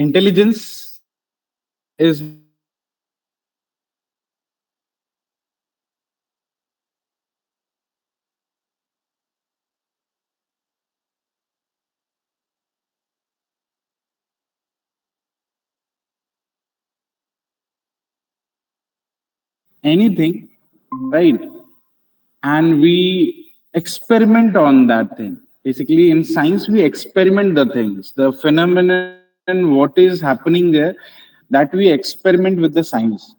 Intelligence is nothing but anything, right? And we experiment on that thing. Basically, in science, we experiment the things, the phenomenon, what is happening there, that we experiment with the science.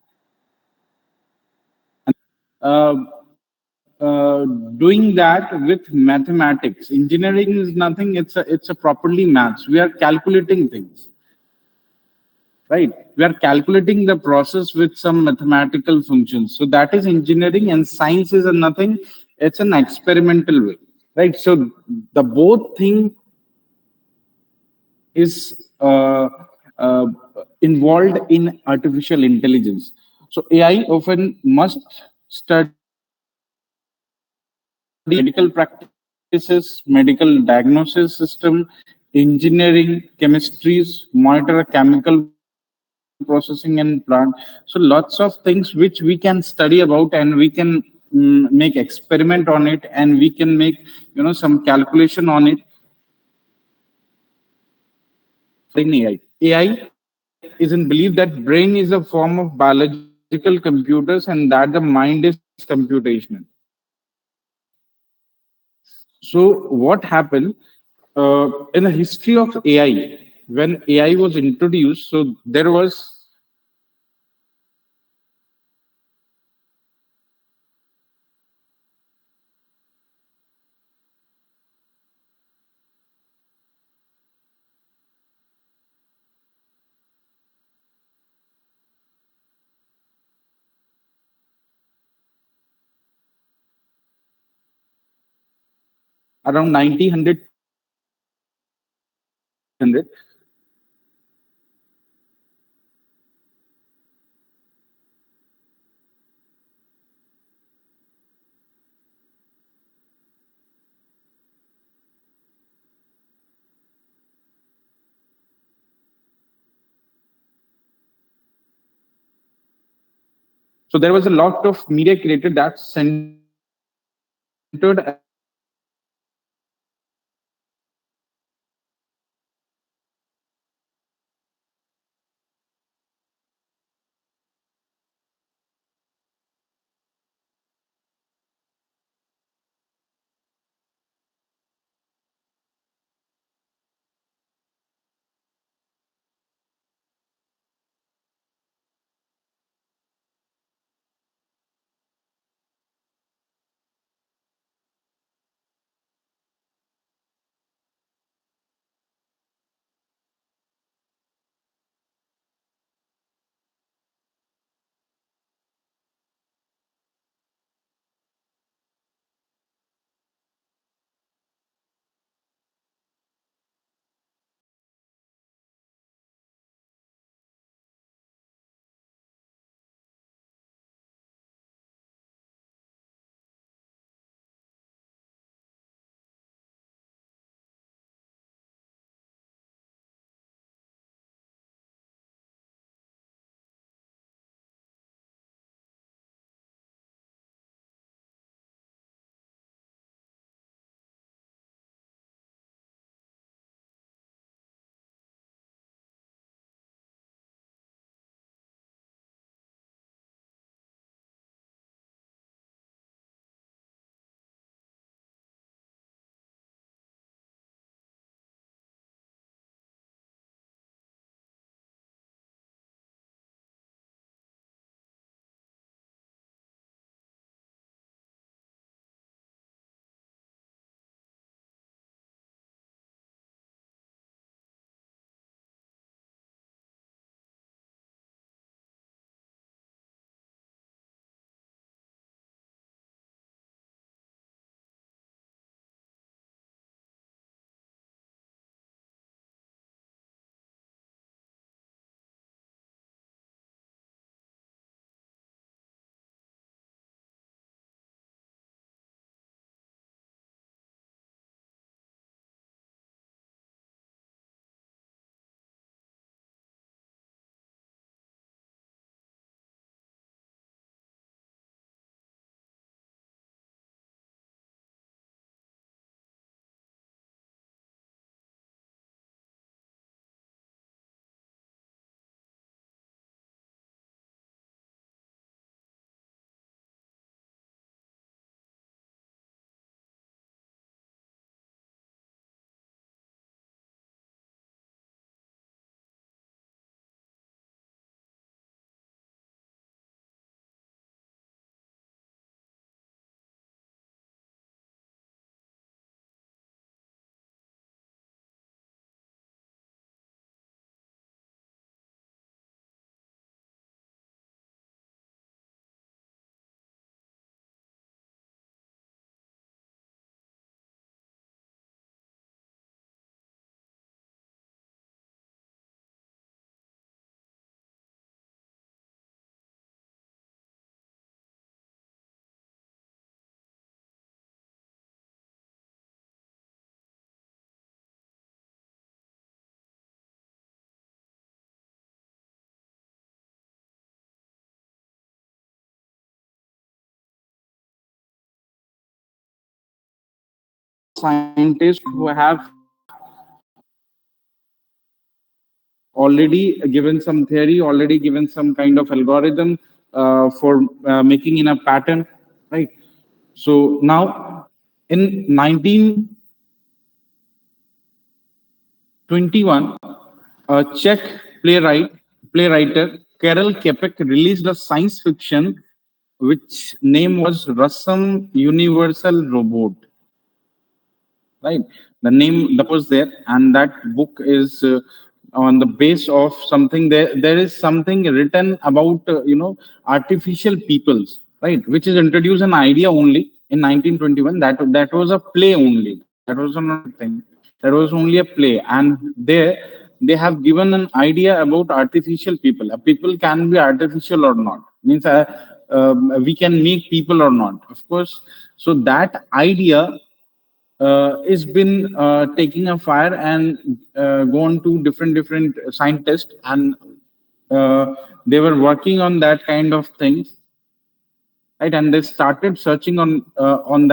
Doing that with mathematics. Engineering is nothing. It's a properly maths. We are calculating things, right? We are calculating the process with some mathematical functions. So that is engineering, and science is a nothing. It's an experimental way, right? So the both thing is involved in artificial intelligence. So AI often must study medical practices, medical diagnosis system, engineering, chemistries, monitor chemical processing and plant. So lots of things which we can study about, and we can make experiment on it, and we can make some calculation on it. AI is in belief that brain is a form of biological computers and that the mind is computational. So what happened in the history of AI, when AI was introduced, so there was around 1900. So there was a lot of media created that centered around AI. scientists who have already given some theory, already given some kind of algorithm for making in a pattern, right? So now in 1921, a Czech playwriter Karel Čapek released a science fiction which name was Rasam Universal Robot, right? The name that was there, and that book is on the base of something. There is something written about artificial peoples, right? Which is introduced an idea only in 1921. That was a play only. That was not a thing. That was only a play, and there they have given an idea about artificial people. A people can be artificial or not. Means we can make people or not. Of course. So that idea is been taking a fire and gone to different scientists, and they were working on that kind of things, right? And they started searching on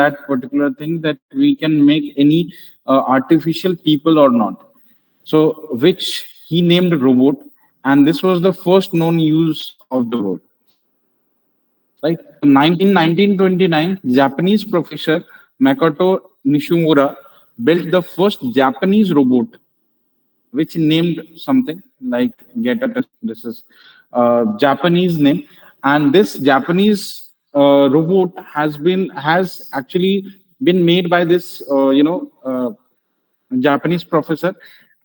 that particular thing, that we can make any artificial people or not. So which he named robot, and this was the first known use of the word, right? 1929, Japanese professor Makoto Nishimura built the first Japanese robot, which named something like get a test. This is Japanese name, and this Japanese robot has actually been made by this Japanese professor,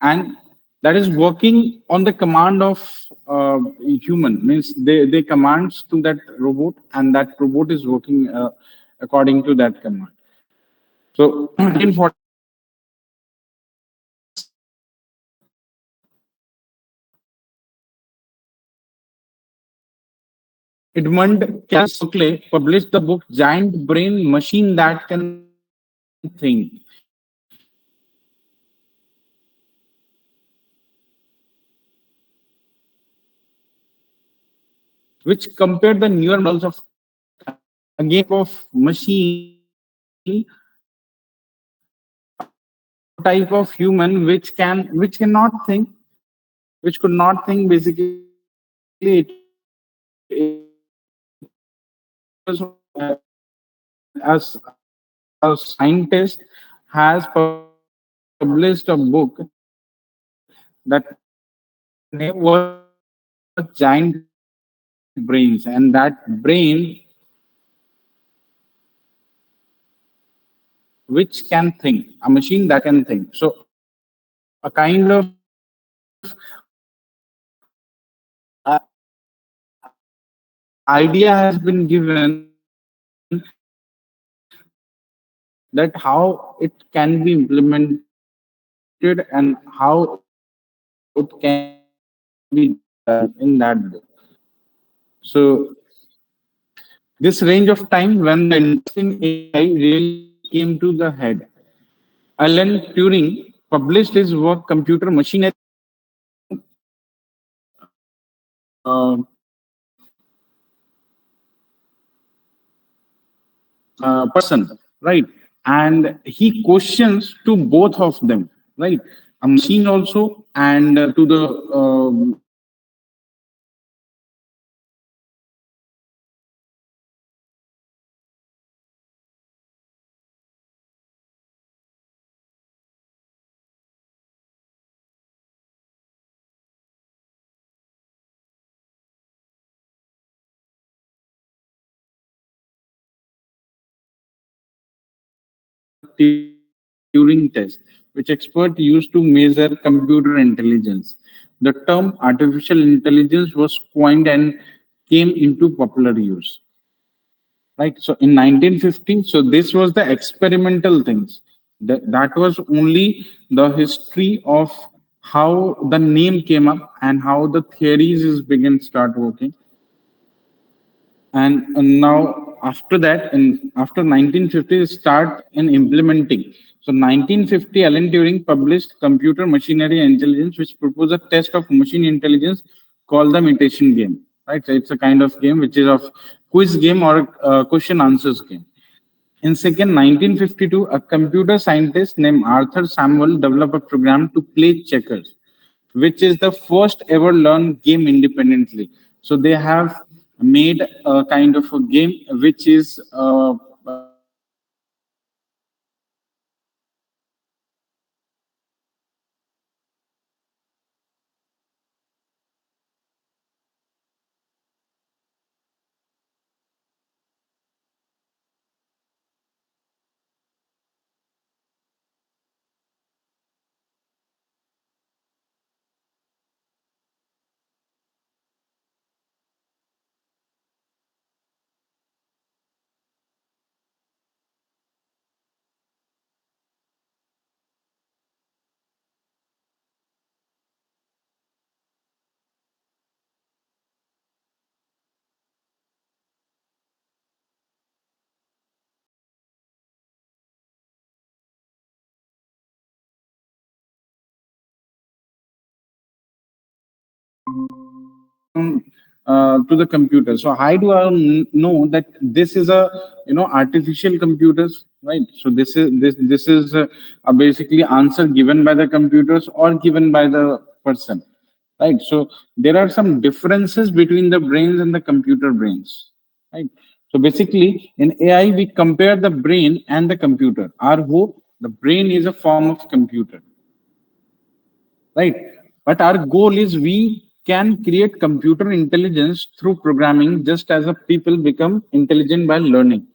and that is working on the command of human. Means they commands to that robot, and that robot is working according to that command. So 1946, Edmund Berkeley published the book Giant Brain Machine That Can Think, which compared the newer models of again of machine, a type of human which cannot think, which could not think. Basically, it was as a scientist has published a book that name was Giant Brains, and that brain which can think, a machine that can think. So a kind of idea has been given that how it can be implemented and how it can be done in that book. So this range of time when the interest in AI really came to the head. Alan Turing published his work Computer Machinery person, right? And he questions to both of them, right? A machine also, and to the Turing test, which experts used to measure computer intelligence. The term artificial intelligence was coined and came into popular use. Right. So in 1950, so this was the experimental things. That was only the history of how the name came up and how the theories is begin start working. And now after that, and after 1950, start in implementing. So 1950, Alan Turing published Computer Machinery Intelligence, which proposed a test of machine intelligence called the mutation game. Right, so it's a kind of game which is of quiz game or question answers game. In second, 1952, a computer scientist named Arthur Samuel developed a program to play checkers, which is the first ever learned game independently. So they have made a kind of a game which is basically independently learning to the computer. So how do I know that this is a artificial computers, right? So this is basically answer given by the computers or given by the person, right? So there are some differences between the brains and the computer brains, right? So basically in AI we compare the brain and the computer. Our hope, the brain is a form of computer, right? But our goal is we can create computer intelligence through programming, just as a people become intelligent by learning.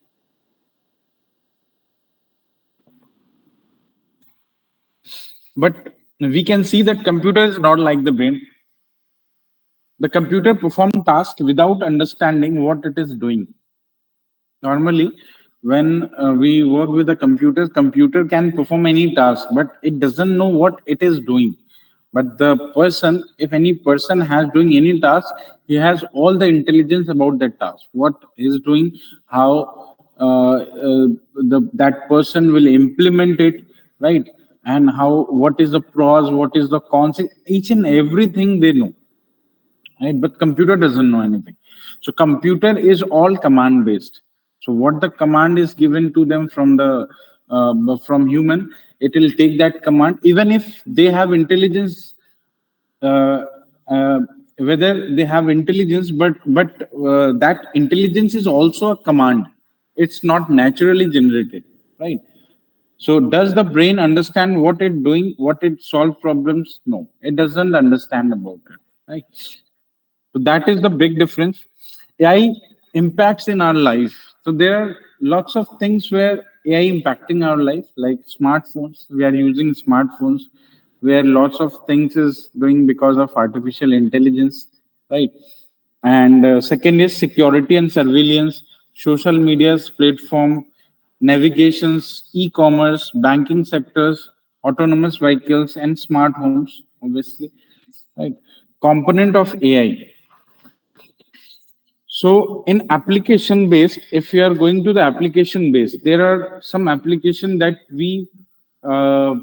But we can see that computer is not like the brain. The computer perform tasks without understanding what it is doing. Normally, when we work with a computer can perform any task, but it doesn't know what it is doing. But the person, if any person has doing any task, he has all the intelligence about that task, what he's doing, how that person will implement it, right? And how, what is the pros, what is the cons, each and everything they know, right? But computer doesn't know anything. So computer is all command based. So what the command is given to them from human, it will take that command even if they have intelligence, uh, uh, whether they have intelligence, but that intelligence is also a command. It's not naturally generated, right? So does the brain understand what it's doing, what it solve problems? No, it doesn't understand about it, right? So that is the big difference. AI impacts in our life. So there are lots of things where AI impacting our life, like smartphones. We are using smartphones where lots of things is doing because of artificial intelligence, right? And second is security and surveillance, social media's platform, navigations, e-commerce, banking sectors, autonomous vehicles, and smart homes, obviously, right? Component of AI. So in application based, if you are going to the application based, there are some application that we uh,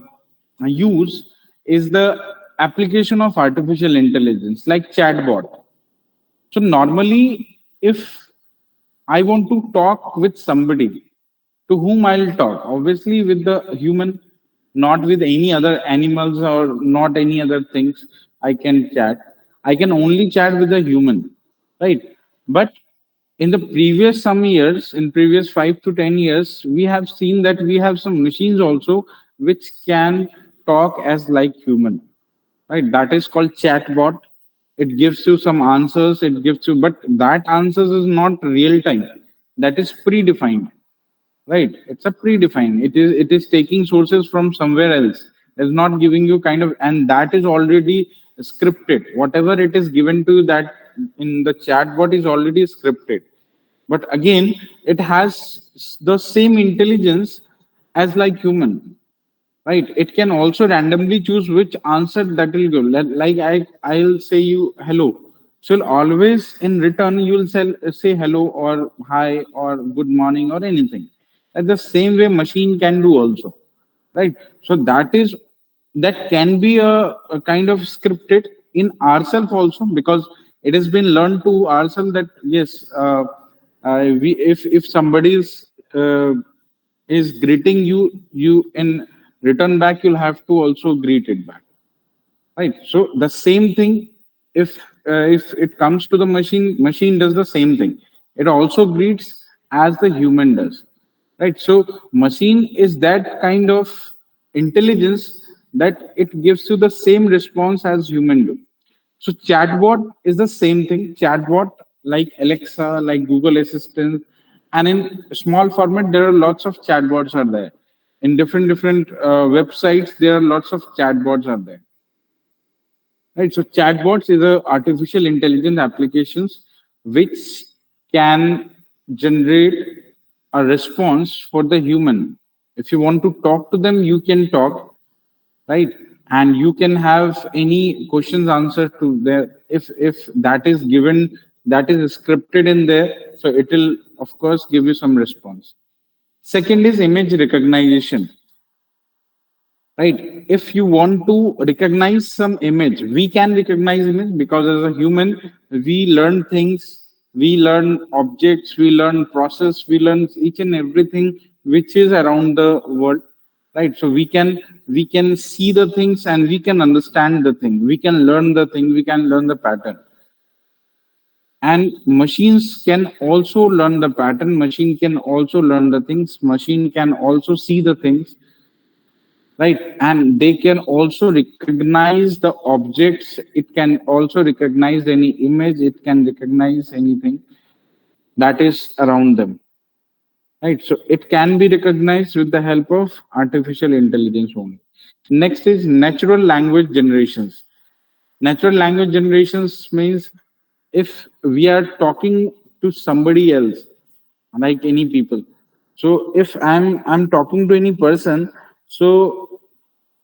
use is the application of artificial intelligence, like chatbot. So normally, if I want to talk with somebody, to whom I'll talk, obviously with the human, not with any other animals or not any other things I can chat. I can only chat with a human, right? But in the previous some years, in previous 5 to 10 years, we have seen that we have some machines also which can talk as like human, right? That is called chatbot. It gives you some answers, it gives you, but that answers is not real time. That is predefined, right? It's a predefined. It is taking sources from somewhere else. It's not giving you kind of, and that is already scripted. Whatever it is given to you, that in the chatbot is already scripted. But again, it has the same intelligence as like human, right? It can also randomly choose which answer that will go. Like I'll say you hello, so always in return you'll say hello or hi or good morning or anything. At the same way machine can do also, right? So that can be a kind of scripted in ourselves also, because it has been learned to ourselves that yes, we if somebody is is greeting you, you in return back, you'll have to also greet it back, right? So the same thing, if it comes to the machine does the same thing. It also greets as the human does, right? So machine is that kind of intelligence that it gives you the same response as human do. So chatbot is the same thing. Chatbot like Alexa, like Google Assistant, and in small format, there are lots of chatbots are there. In different websites, there are lots of chatbots are there. Right. So chatbots is a artificial intelligence applications which can generate a response for the human. If you want to talk to them, you can talk, right? And you can have any questions answered to there. If that is given, that is scripted in there, so it will of course give you some response. Second is image recognition, right? If you want to recognize some image, we can recognize image because as a human we learn things, we learn objects, we learn process, we learn each and everything which is around the world, right? So we can see the things and we can understand the thing, we can learn the thing, we can learn the pattern. And machines can also learn the pattern, machine can also learn the things, machine can also see the things, right? And they can also recognize the objects, it can also recognize any image, it can recognize anything that is around them, right? So it can be recognized with the help of artificial intelligence only. Next is natural language generations. Natural language generations means if we are talking to somebody else, like any people, so if I'm talking to any person, so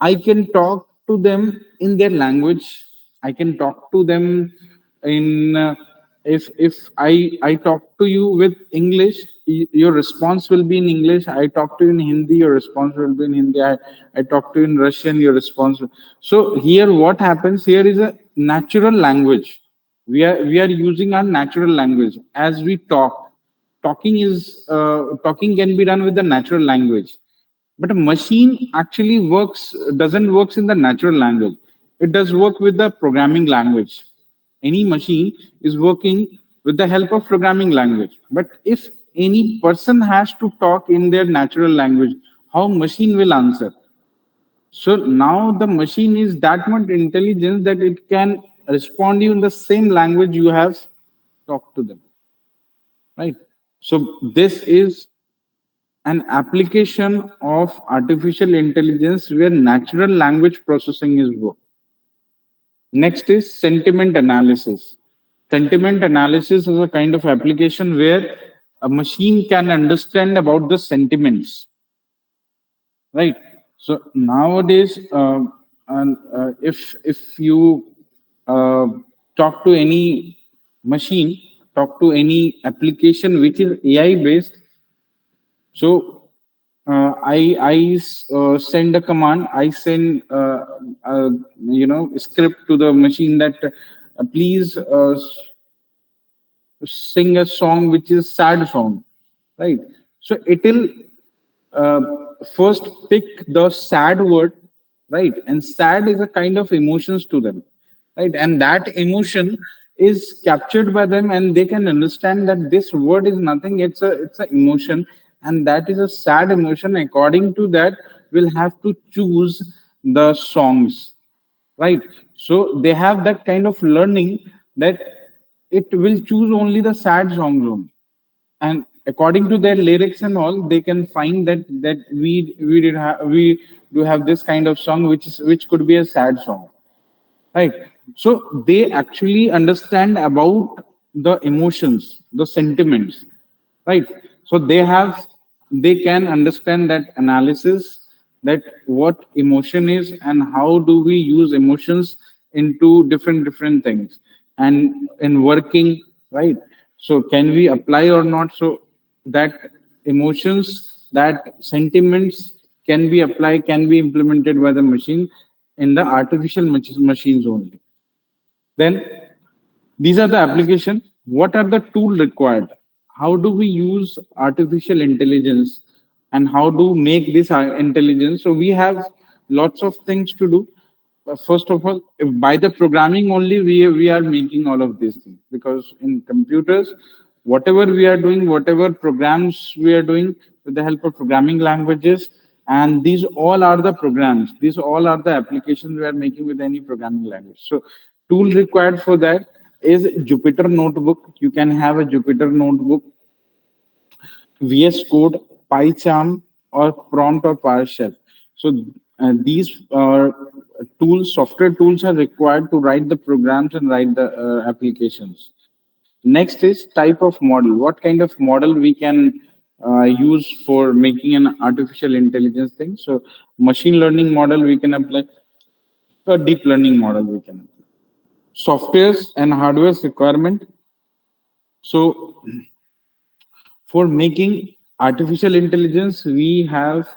I can talk to them in their language. I can talk to them in if I talk to you with English, your response will be in English. I talk to you in Hindi, your response will be in Hindi. I talk to you in Russian, your response. So here, what happens here is a natural language. We are using our natural language as we talk. Talking can be done with the natural language, but a machine actually works doesn't works in the natural language. It does work with the programming language. Any machine is working with the help of programming language. But if any person has to talk in their natural language, how machine will answer? So now the machine is that much intelligence that it can respond you in the same language you have talked to them, right? So this is an application of artificial intelligence where natural language processing is work. Next is sentiment analysis. Sentiment analysis is a kind of application where a machine can understand about the sentiments, right? So nowadays, if you uh, talk to any machine, talk to any application which is AI based, so I send a command. I send script to the machine that please sing a song which is sad song, right? So it will uh, first pick the sad word, right? And sad is a kind of emotions to them, right? And that emotion is captured by them, and they can understand that this word is nothing. It's a emotion, and that is a sad emotion. According to that, we'll have to choose the songs, right? So they have that kind of learning that it will choose only the sad songs only, and according to their lyrics and all, they can find that we do have this kind of song which could be a sad song, right? So they actually understand about the emotions, the sentiments, right? So they can understand that analysis, that what emotion is and how do we use emotions into different things and in working, right? So can we apply or not? So that emotions, that sentiments can be applied, can be implemented by the machine in the artificial machines only. Then these are the application. What are the tool required? How do we use artificial intelligence and how to make this intelligence. So we have lots of things to do. First of all, if by the programming only we are making all of these things, because in computers, whatever we are doing, whatever programs we are doing with the help of programming languages, and these all are the programs. These all are the applications we are making with any programming language. So tool required for that is Jupyter Notebook. You can have a Jupyter Notebook, VS Code, PyCharm, or Prompt or PowerShell. So these tools, software tools, are required to write the programs and write the applications. Next is type of model. What kind of model we can use for making an artificial intelligence thing? So machine learning model we can apply, or deep learning model we can apply. Softwares and hardware's requirement. So for making artificial intelligence, we have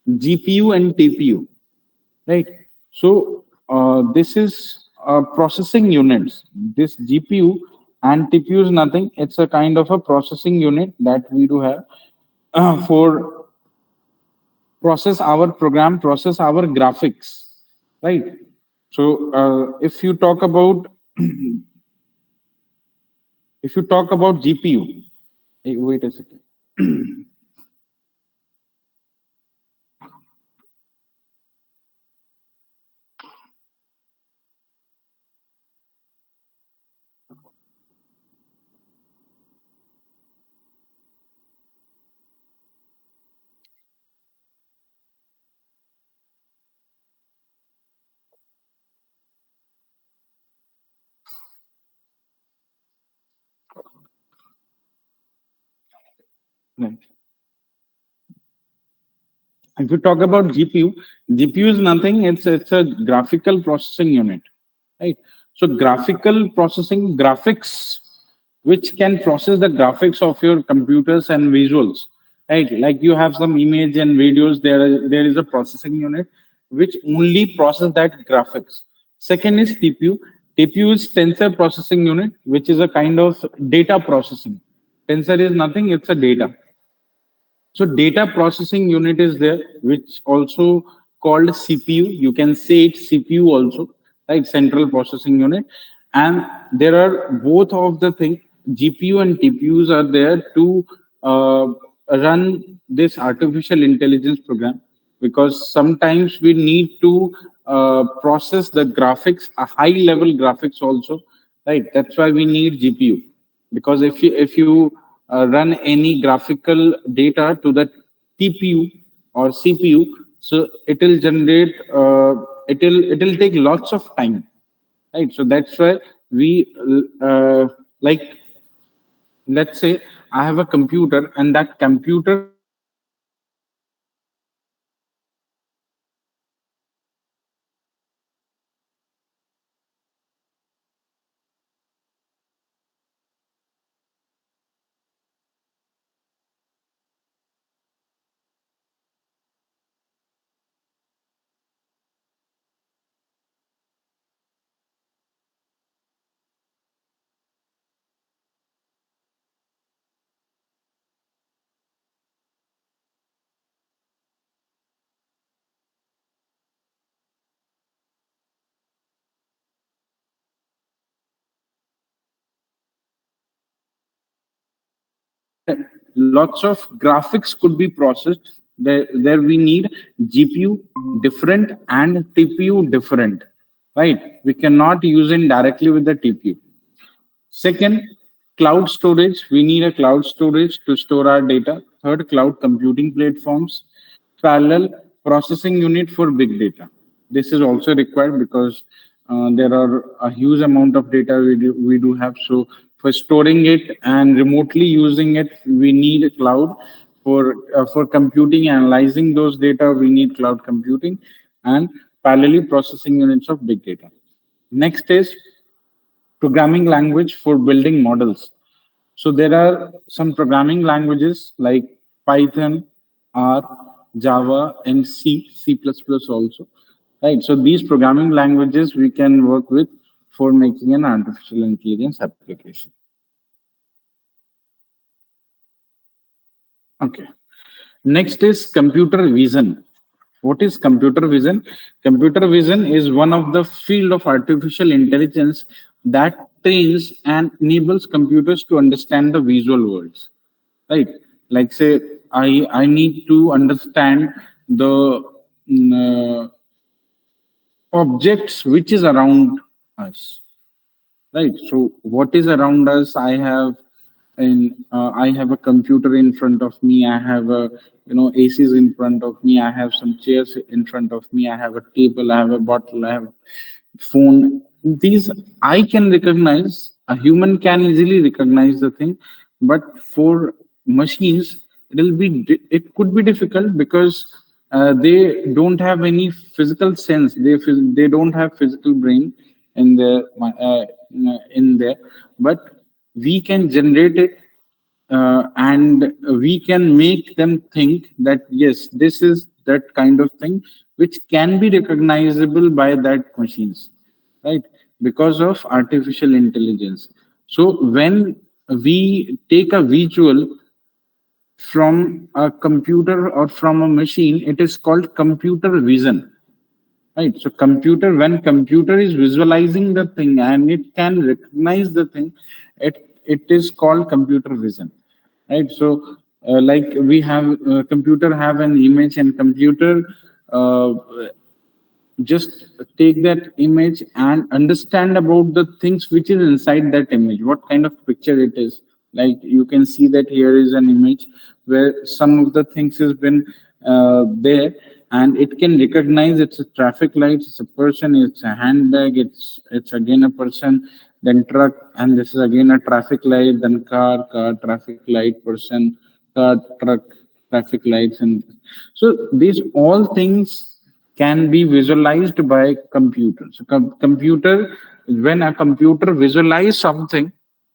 GPU and TPU, right? So this is processing units. This GPU and TPU is nothing. It's a kind of a processing unit that we do have for process our program, process our graphics, right? So if you talk about GPU, wait a second. Right. If you talk about GPU, GPU is nothing. It's a graphical processing unit, right? So graphical processing, graphics, which can process the graphics of your computers and visuals, right? Like you have some image and videos. There is a processing unit which only process that graphics. Second is TPU. TPU is tensor processing unit, which is a kind of data processing. Tensor is nothing. It's a data. So data processing unit is there, which also called CPU. You can say it CPU also, right? Central processing unit. And there are both of the thing, GPU and TPUs are there to run this artificial intelligence program, because sometimes we need to process the graphics, a high level graphics also, right? That's why we need GPU, because if you run any graphical data to the TPU or CPU, so it will generate it will take lots of time, right? So that's why we like, let's say I have a computer, and that computer has lots of graphics, right? So there lots of graphics could be processed. There we need GPU different and TPU different, right? We cannot use it directly with the TPU. Second, cloud storage. We need a cloud storage to store our data. Third, cloud computing platforms. Parallel processing unit for big data. This is also required because there are a huge amount of data we do have. So for storing it and remotely using it, we need a cloud. For computing, analyzing those data, we need cloud computing, and parallelly processing units of big data. Next is programming language for building models. So there are some programming languages like Python, R, Java, and C++ also. Right. So these programming languages we can work with for making an artificial intelligence application. Okay. Next is computer vision. What is computer vision? Computer vision is one of the field of artificial intelligence that trains and enables computers to understand the visual worlds. Right? Like say, I need to understand the objects which is around us. Right. So what is around us? I have a computer in front of me. I have a ACs in front of me. I have some chairs in front of me. I have a table. I have a bottle. I have phone. These I can recognize. A human can easily recognize the thing, but for machines, it could be difficult because they don't have any physical sense. They don't have physical brain in their in there, but we can generate it, and we can make them think that yes, this is that kind of thing which can be recognizable by that machines, right? Because of artificial intelligence. So when we take a visual from a computer or from a machine, it is called computer vision. Right. So when computer is visualizing the thing and it can recognize the thing, it is called computer vision. Right. So like we have computer have an image, and computer uh, just take that image and understand about the things which is inside that image, what kind of picture it is. Like you can see that here is an image where some of the things has been there, and it can recognize it's a traffic light, it's a person, it's a handbag, it's again a person, then truck, and this is again a traffic light, then car, traffic light, person, car, truck, traffic lights. And so these all things can be visualized by computer. So computer, when a computer visualize something,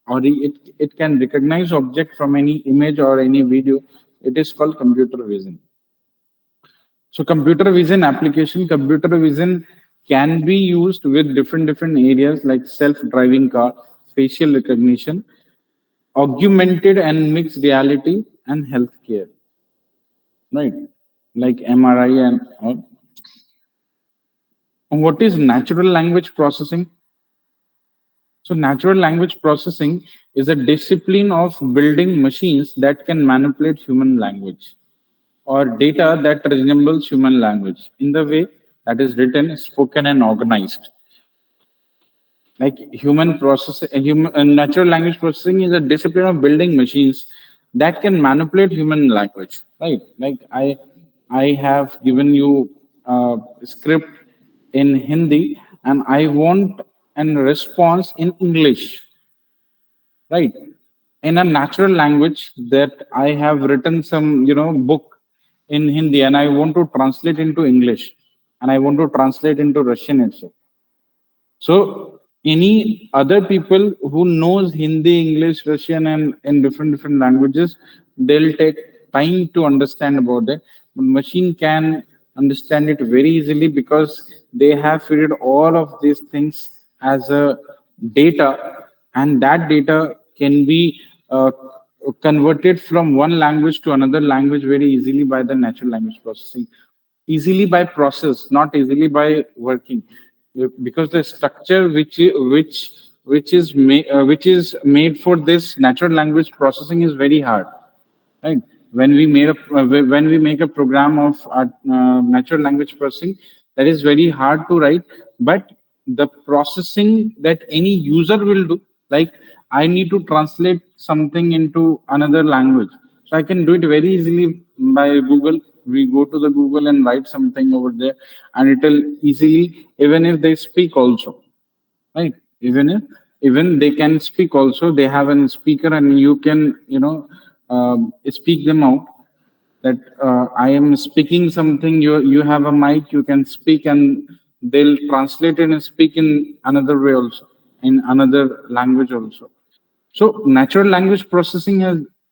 or it can recognize object from any image or any video, it is called computer vision. So computer vision can be used with different areas like self-driving car, facial recognition, augmented and mixed reality, and healthcare, right? Like MRI and all. And what is natural language processing? So natural language processing is a discipline of building machines that can manipulate human language or data that resembles human language in the way that is written, spoken, and organized. Like natural language processing is a discipline of building machines that can manipulate human language, right? Like I have given you a script in Hindi, and I want a response in English, right? In a natural language that I have written some book in Hindi, and I want to translate into English, and I want to translate into Russian itself. So any other people who knows Hindi, English, Russian, and in different languages, they'll take time to understand about it. But machine can understand it very easily because they have figured all of these things as a data, and that data can be converted from one language to another language very easily by the natural language processing, easily by process, not easily by working, because the structure which is made for this natural language processing is very hard, right? When we make a program of natural language processing, that is very hard to write, but the processing that any user will do, like I need to translate something into another language, so I can do it very easily by Google. We go to the Google and write something over there, and it will easily, even if they speak also, right? Even they can speak also, they have a speaker, and you can speak them out that I am speaking something, you have a mic, you can speak, and they'll translate it and speak in another way also, in another language also. So natural language processing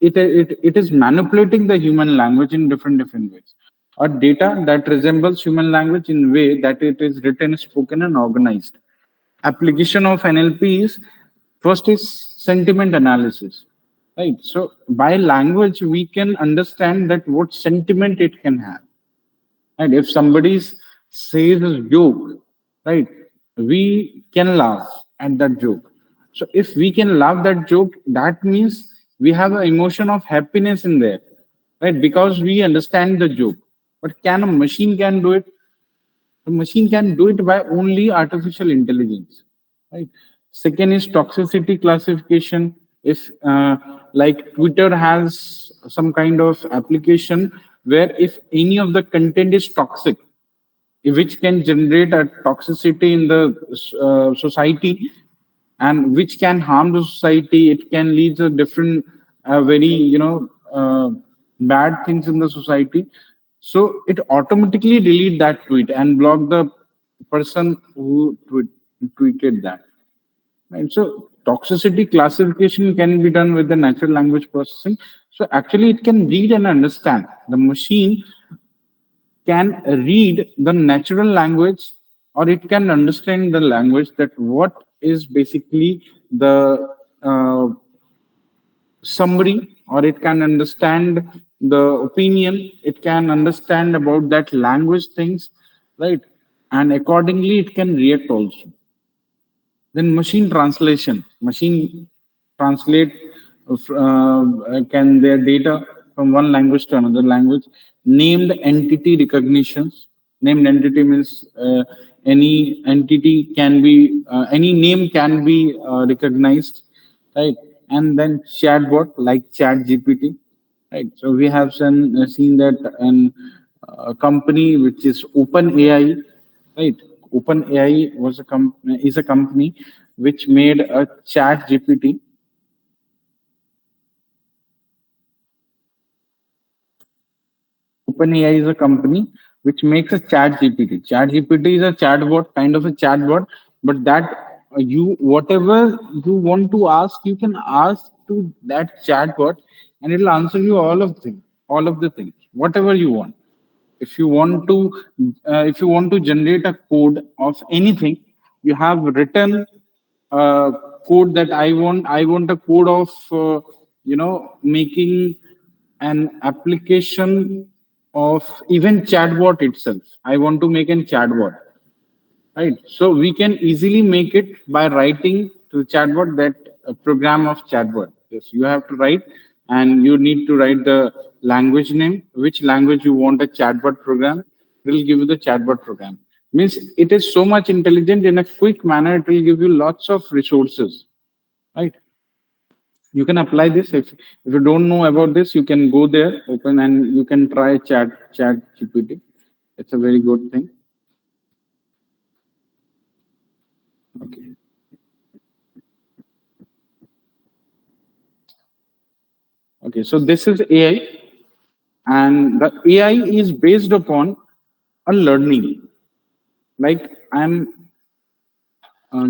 it is manipulating the human language in different ways, or data that resembles human language in way that it is written, spoken, and organized. Application of NLP is, first is sentiment analysis, right? So by language, we can understand that what sentiment it can have. And if somebody says a joke, right, we can laugh at that joke. So if we can laugh that joke, that means we have an emotion of happiness in there, right? Because we understand the joke. But can a machine can do it? The machine can do it by only artificial intelligence, right? Second is toxicity classification. If like Twitter has some kind of application where if any of the content is toxic, which can generate a toxicity in the society and which can harm the society, it can lead to different very bad things in the society. So it automatically delete that tweet and block the person who tweeted that, right? So toxicity classification can be done with the natural language processing. So actually it can read and understand. The machine can read the natural language, or it can understand the language, that what is basically the summary, or it can understand the opinion, it can understand about that language things, right? And accordingly it can react also. Then machine translation. Machine translate can their data from one language to another language. Named entity recognitions. Named entity means any entity can be any name can be recognized, right? And then chatbot like Chat GPT, right? So we have seen that an company which is OpenAI, right? OpenAI is a company which made a Chat GPT. OpenAI is a company which makes a Chat GPT. Chat GPT is a chatbot, kind of a chatbot, but that you whatever you want to ask, you can ask to that chatbot, and it'll answer you all of the things, whatever you want. If you want to generate a code of anything, you have written uh, code that I want a code of making an application of even chatbot itself. I want to make a chatbot, right? So we can easily make it by writing to chatbot that program of chatbot. Yes, you have to write, and you need to write the language name, which language you want a chatbot program. It will give you the chatbot program. Means it is so much intelligent in a quick manner. It will give you lots of resources, right? You can apply this. If you don't know about this, you can go there, open, and you can try chat GPT. It's a very good thing. Okay. Okay. So this is AI. And the AI is based upon a learning. Like I'm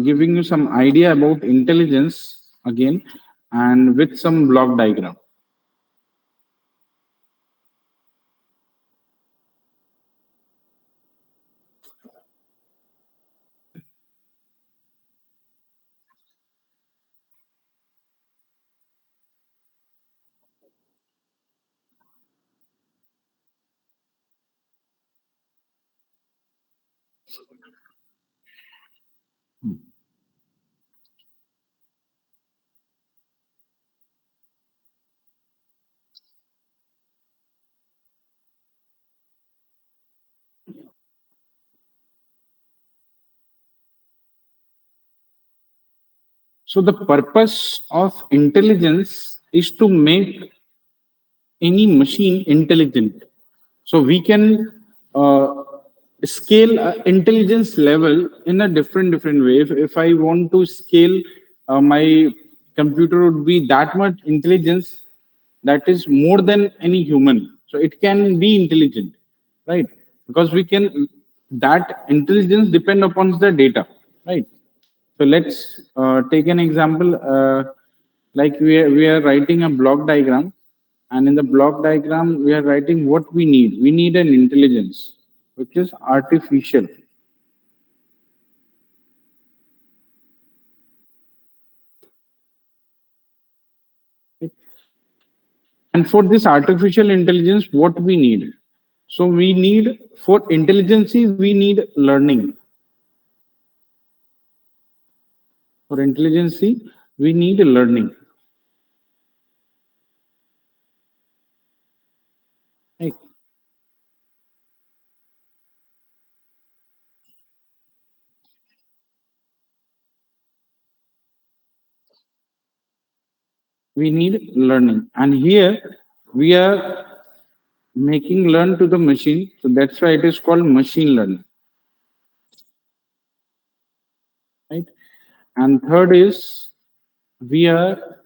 giving you some idea about intelligence again, and with some block diagram. So the purpose of intelligence is to make any machine intelligent. So we can uh, scale intelligence level in a different way. If I want to scale my computer would be that much intelligence that is more than any human. So it can be intelligent, right? Because we can that intelligence depend upon the data, right? So let's take an example. Like we are writing a block diagram, and in the block diagram we are writing what we need. We need an intelligence, which is artificial. And for this artificial intelligence, what we need? So we need, for intelligence, we need learning. For intelligence, we need learning. Right? We need learning. And here we are making learn to the machine. So that's why it is called machine learning. Right? And third is we are,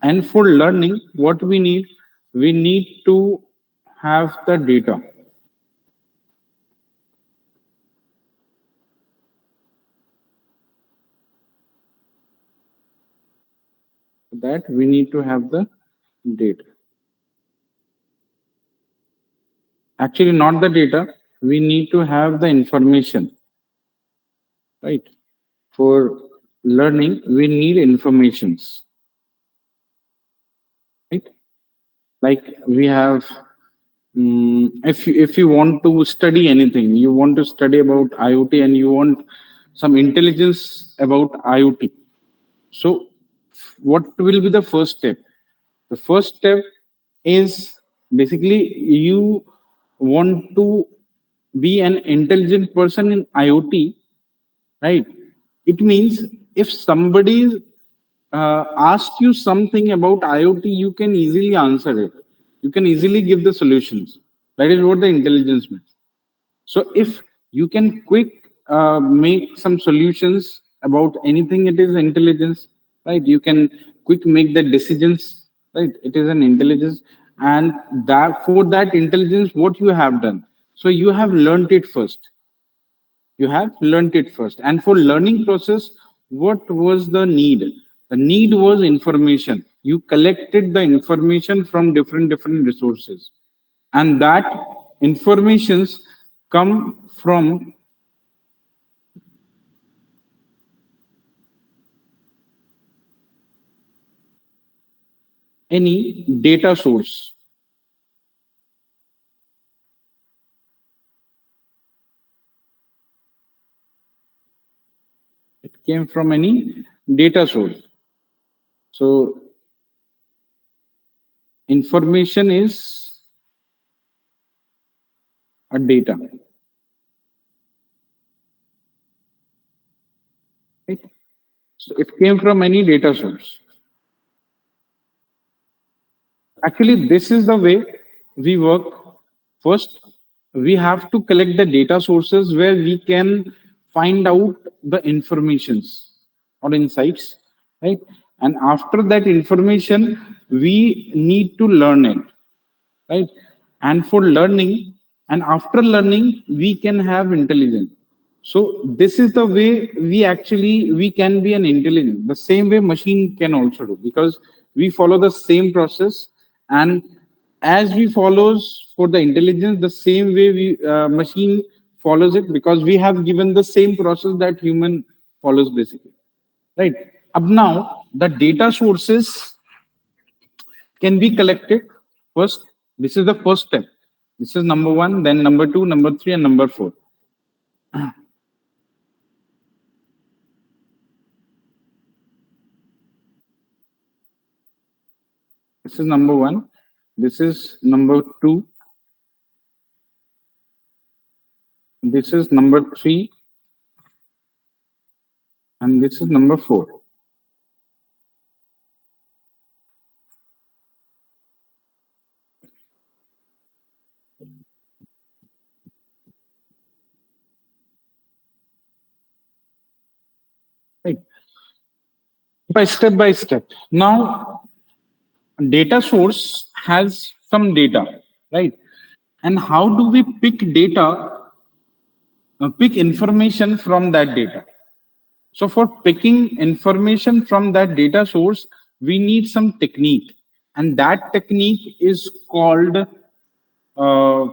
and for learning, what we need to have the data. That we need to have the data. Actually, not the data. We need to have the information, right? For learning, we need informations, right? Like we have, if you want to study anything, you want to study about IoT and you want some intelligence about IoT. So, what will be the first step? The first step is basically you want to be an intelligent person in IoT, right? It means if somebody asks you something about IoT, you can easily answer it. You can easily give the solutions. That is what the intelligence means. So if you can quick make some solutions about anything, it is intelligence, right? You can quick make the decisions, right? It is an intelligence, and that for that intelligence, what you have done. So you have learned it first. You have learned it first, and for learning process, what was the need? The need was information. You collected the information from different resources, and that informations come from any data source. It came from any data source. So information is a data, right? So it came from any data source. Actually, this is the way we work. First, we have to collect the data sources where we can find out the informations or insights, right? And after that information, we need to learn it, right? And for learning, and after learning, we can have intelligence. So this is the way we can be an intelligent. The same way machine can also do, because we follow the same process, and as we follows for the intelligence, the same way we machine follows it, because we have given the same process that human follows basically, right? Up now the data sources can be collected first. This is the first step. This is number one, then number two, number three, and number four. This is number one. This is number two. This is number three. And this is number four. Right. By step by step. Now, data source has some data, right? And how do we pick data, pick information from that data? So for picking information from that data source, we need some technique. And that technique is called uh,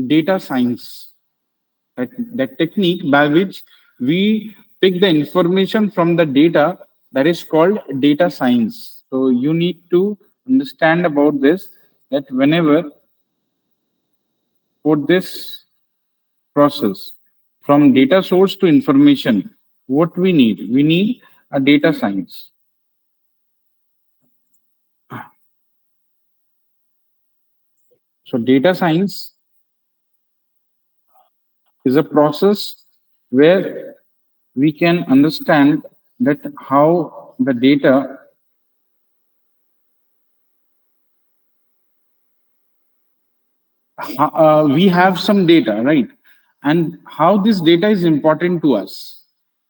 data science. That technique by which we pick the information from the data, that is called data science. So you need to understand about this, that whenever for this process from data source to information, what we need? We need a data science. So data science is a process where we can understand that how the data, we have some data, right? And how this data is important to us,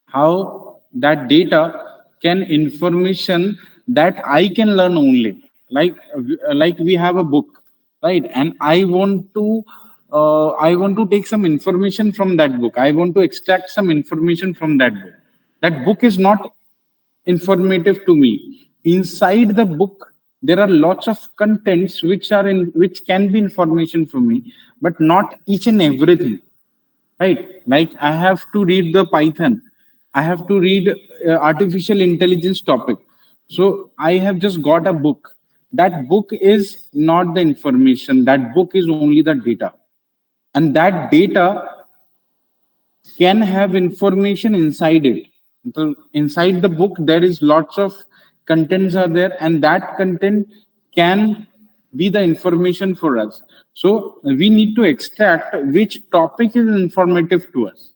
how that data can information that I can learn only, like we have a book, right? And I want to take some information from that book. I want to extract some information from that book. That book is not informative to me. Inside the book, there are lots of contents which can be information for me, but not each and everything. Right? Like I have to read the Python, I have to read artificial intelligence topic. So I have just got a book. That book is not the information. That book is only the data, and that data can have information inside it. So inside the book, there is lots of contents are there, and that content can be the information for us. So we need to extract which topic is informative to us.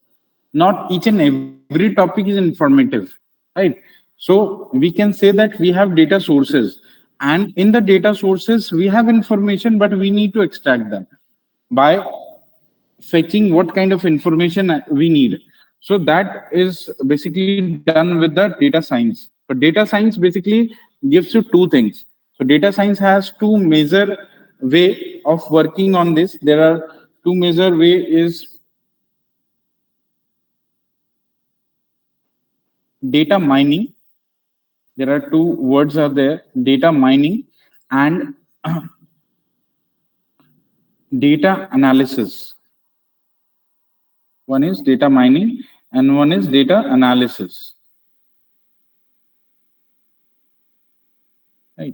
Not each and every topic is informative, right? So we can say that we have data sources, and in the data sources we have information, but we need to extract them by fetching what kind of information we need. So that is basically done with the data science. But data science basically gives you two things. So data science has two major way of working on this. There are two major way is data mining. There are two words are there: data mining and data analysis. One is data mining and one is data analysis. Right.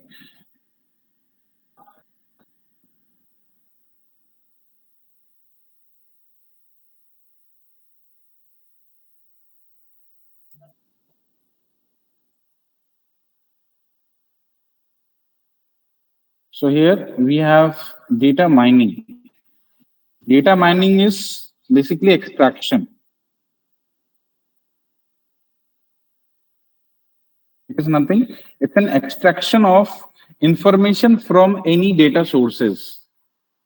So here we have data mining. Data mining is basically extraction. It is nothing. It's an extraction of information from any data sources,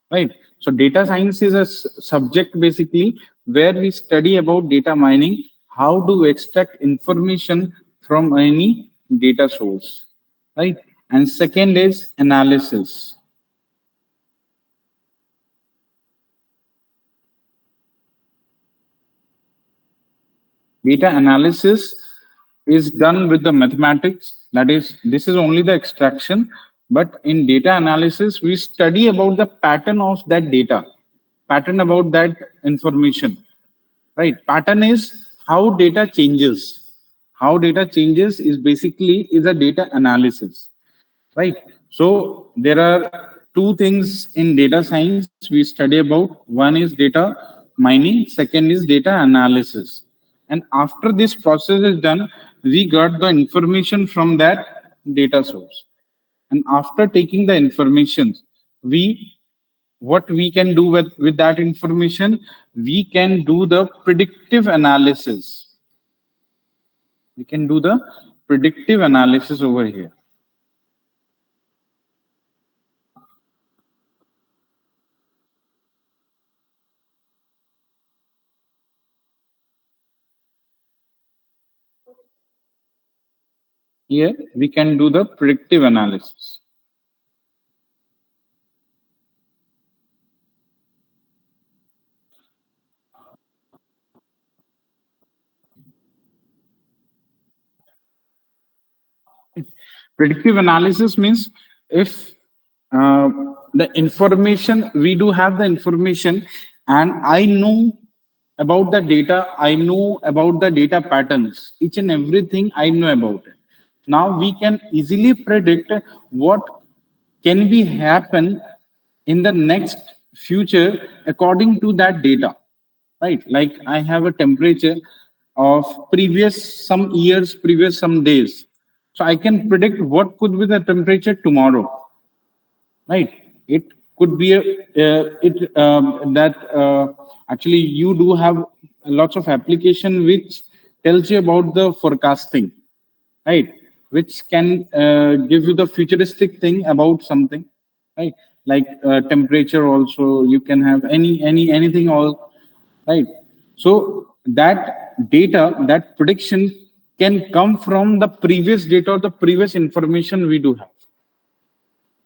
right? So data science is a subject basically where we study about data mining, how to extract information from any data source, right? And second is analysis. Data analysis is done with the mathematics. That is, this is only the extraction. But in data analysis, we study about the pattern of that data, pattern about that information, right? Pattern is how data changes. How data changes is basically is a data analysis, right? So there are two things in data science we study about. One is data mining, second is data analysis. And after this process is done, we got the information from that data source. And after taking the information, we what we can do with that information, we can do the predictive analysis. We can do the predictive analysis over here. Here we can do the predictive analysis. Predictive analysis means if uh, the information, we do have the information, and I know about the data, I know about the data patterns, each and everything I know about it. Now we can easily predict what can be happen in the next future according to that data, right? Like I have a temperature of previous some years, previous some days, so I can predict what could be the temperature tomorrow, right? It could be a it that actually you do have lots of application which tells you about the forecasting, right? Which can give you the futuristic thing about something, right? Like temperature also, you can have anything all, right? So that data, that prediction can come from the previous data or the previous information we do have,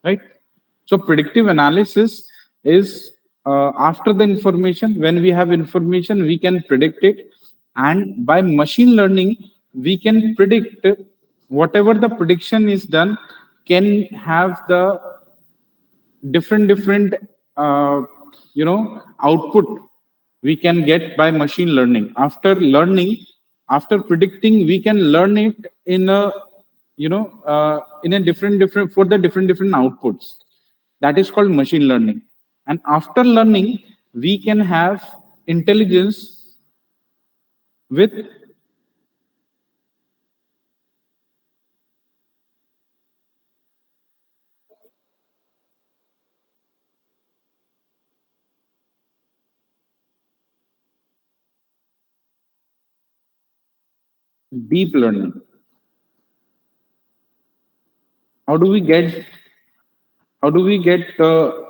right? So predictive analysis is after the information. When we have information, we can predict it, and by machine learning, we can predict whatever the prediction is done can have the different uh, output we can get by machine learning. After learning, after predicting, we can learn it in a in a different for the different outputs. That is called machine learning. And after learning, we can have intelligence with deep learning. How do we get the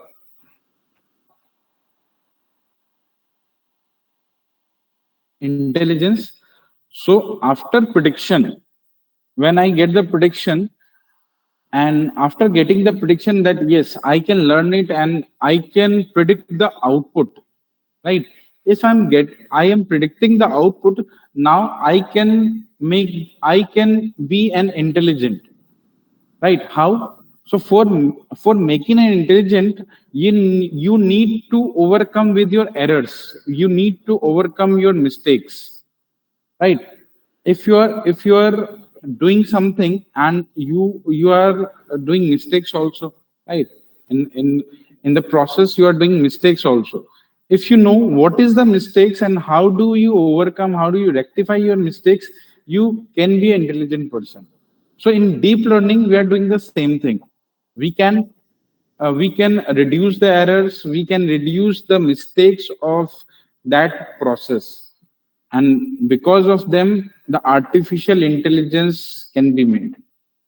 intelligence? So after prediction, when I get the prediction, and after getting the prediction that yes, I can learn it and I can predict the output, right? If I am predicting the output, now I can be an intelligent, right? How? So for making an intelligent, you need to overcome with your errors. You need to overcome your mistakes, right? If you are doing something and you are doing mistakes also, right? In the process, you are doing mistakes also. If you know what is the mistakes and how do you overcome, how do you rectify your mistakes, you can be an intelligent person. So in deep learning, we are doing the same thing. We can uh, we can reduce the errors, we can reduce the mistakes of that process, and because of them the artificial intelligence can be made,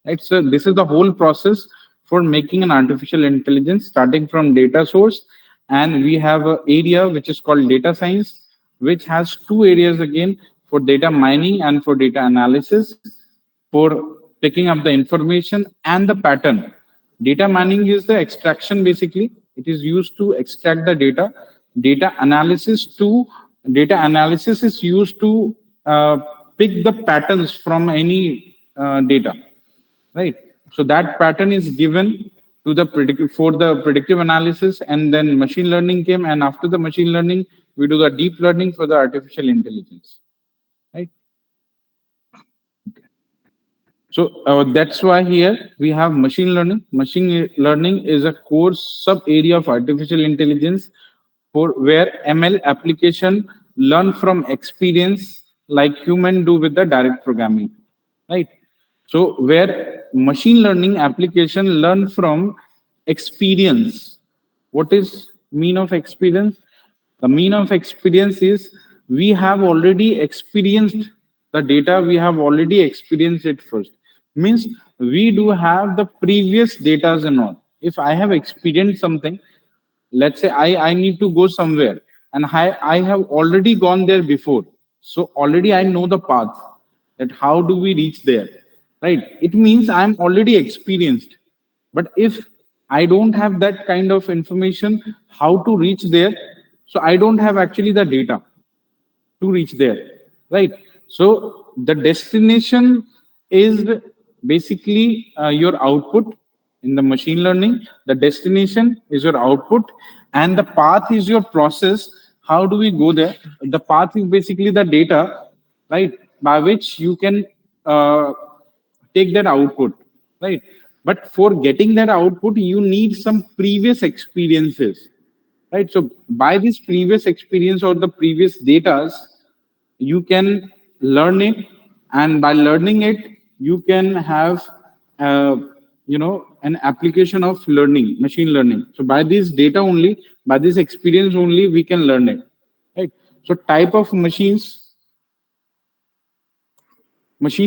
right? So this is the whole process for making an artificial intelligence, starting from data source. And we have an area which is called data science, which has two areas again, for data mining and for data analysis, for picking up the information and the pattern. Data mining is the extraction basically. It is used to extract the data. Data analysis is used to pick the patterns from any data, right? So that pattern is given to the predictive analysis, and then machine learning came, and after the machine learning, we do the deep learning for the artificial intelligence, right? So that's why here we have machine learning. Machine learning is a core sub area of artificial intelligence, for where ML application learn from experience like human do with the direct programming, right? So where machine learning application learn from experience. What is mean of experience? The mean of experience is we have already experienced the data, we have already experienced it first. Means we do have the previous data and all. If I have experienced something, let's say I need to go somewhere, and I have already gone there before. So already I know the path, that how do we reach there, right? It means I'm already experienced. But if I don't have that kind of information, how to reach there, so I don't have actually the data to reach there, right? So the destination is basically your output. In the machine learning, the destination is your output, and the path is your process. How do we go there? The path is basically the data, right, by which you can uh, take that output, right? But for getting that output, you need some previous experiences, right? So by this previous experience or the previous datas, you can learn it, and by learning it, you can have uh, an application of learning, machine learning. So by this data only, by this experience only, we can learn it, right? So type of machine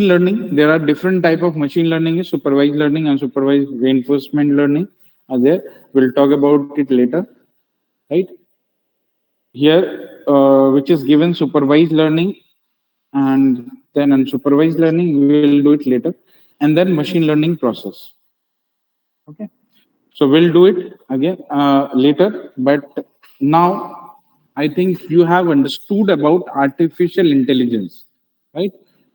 learning, there are different type of machine learning: is supervised learning and supervised reinforcement learning are there. We'll talk about it later, right? Here, which is given supervised learning, and then unsupervised learning, we will do it later, and then machine learning process. Okay, so we'll do it again later, but now I think you have understood about artificial intelligence, right?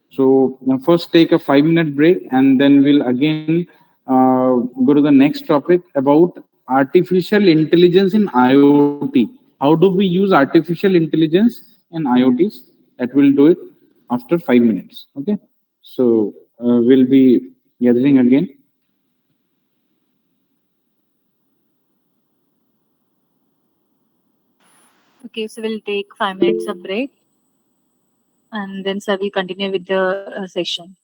So now first take a 5 minute break, and then we'll again go to the next topic about artificial intelligence in IoT. How do we use artificial intelligence in IoTs? That we'll do it after 5 minutes. Okay, so we'll be gathering again. Okay, so we'll take 5 minutes of break and then sir will continue with the session.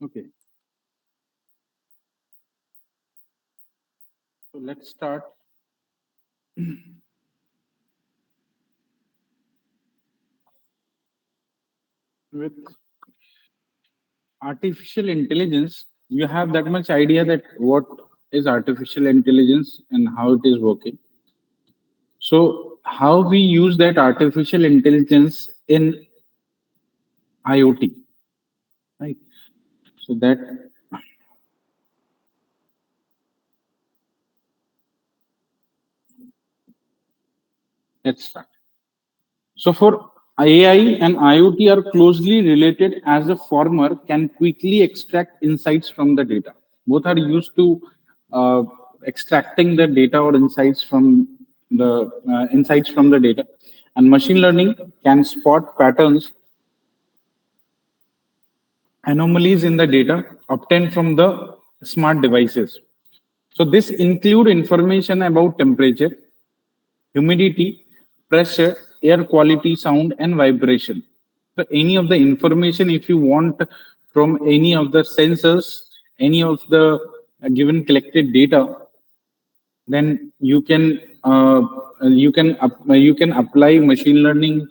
Okay, so let's start with artificial intelligence. You have that much idea that what is artificial intelligence and how it is working. So how we use that artificial intelligence in IoT, right? So that let's start. So for AI and IoT are closely related as the former can quickly extract insights from the data. Both are used to extracting the data or insights from the data. And machine learning can spot patterns, anomalies in the data obtained from the smart devices. So this include information about temperature, humidity, pressure, air quality, sound, and vibration. So any of the information, if you want from any of the sensors, any of the given collected data, then you can apply machine learning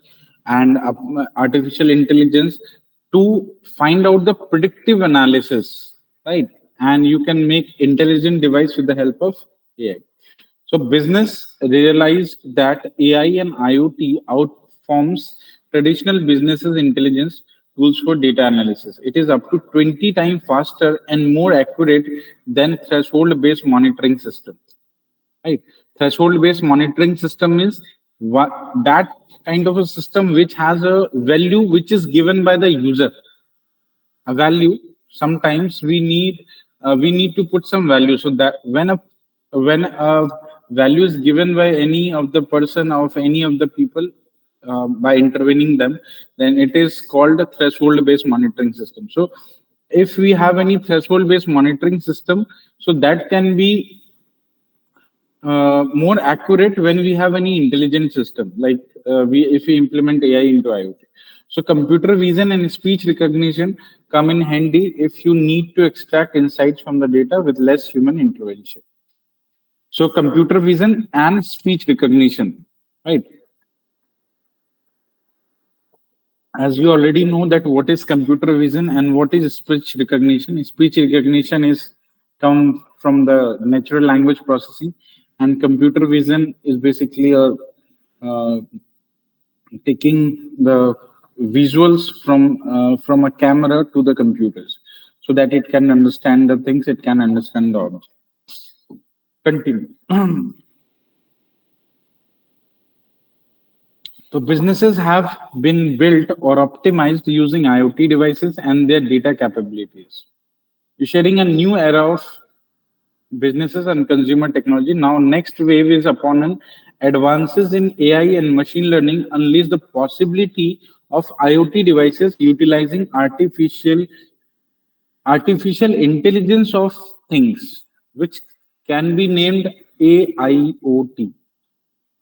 and artificial intelligence to find out the predictive analysis, right? And you can make intelligent device with the help of AI. So business realized that AI and IoT outperforms traditional businesses intelligence tools for data analysis. It is up to 20 times faster and more accurate than threshold-based monitoring system. Right? Threshold-based monitoring system is what that kind of a system which has a value which is given by the user, a value. Sometimes we need to put some value, so that when a value is given by any of the person of any of the people, by intervening them, then it is called a threshold based monitoring system. So if we have any threshold based monitoring system, so that can be more accurate when we have any intelligent system, like we if we implement AI into IoT. So computer vision and speech recognition come in handy if you need to extract insights from the data with less human intervention. So computer vision and speech recognition, right? As we already know that what is computer vision and what is speech recognition. Speech recognition is come from the natural language processing, and computer vision is basically a taking the visuals from a camera to the computers, so that it can understand the things, it can understand the object. Continue. So businesses have been built or optimized using IoT devices and their data capabilities. You're sharing a new era of businesses and consumer technology. Now, next wave is upon an advances in AI and machine learning unleash the possibility of IoT devices utilizing artificial intelligence of things, which can be named AIoT,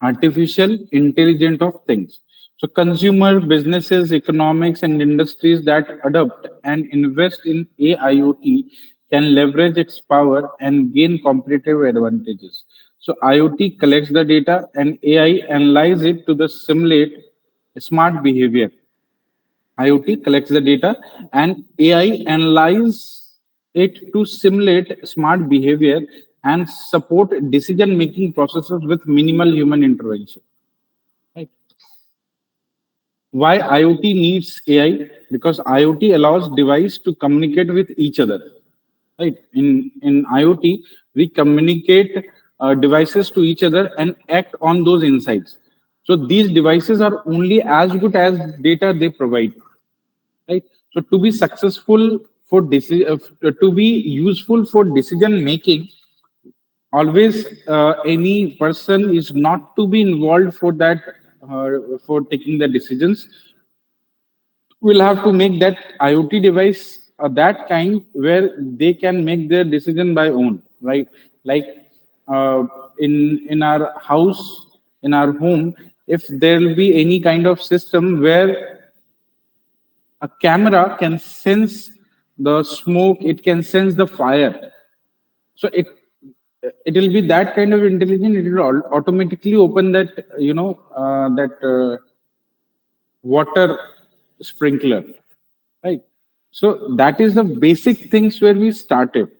artificial intelligence of things. So consumer businesses, economics, and industries that adopt and invest in AIoT can leverage its power and gain competitive advantages. So IoT collects the data and AI analyze it to the simulate smart behavior. IoT collects the data and AI analyze it to simulate smart behavior and support decision making processes with minimal human intervention. Right? Why IoT needs AI? Because IoT allows device to communicate with each other. Right? In IoT, we communicate devices to each other and act on those insights. So these devices are only as good as data they provide. Right? So to be successful to be useful for decision making, always any person is not to be involved for that for taking the decisions. We'll have to make that IoT device that kind where they can make their decision by own, right? Like uh, in our house, in our home, if there will be any kind of system where a camera can sense the smoke, it can sense the fire. So it will be that kind of intelligence. It will automatically open that, that water sprinkler, right? So that is the basic things where we started,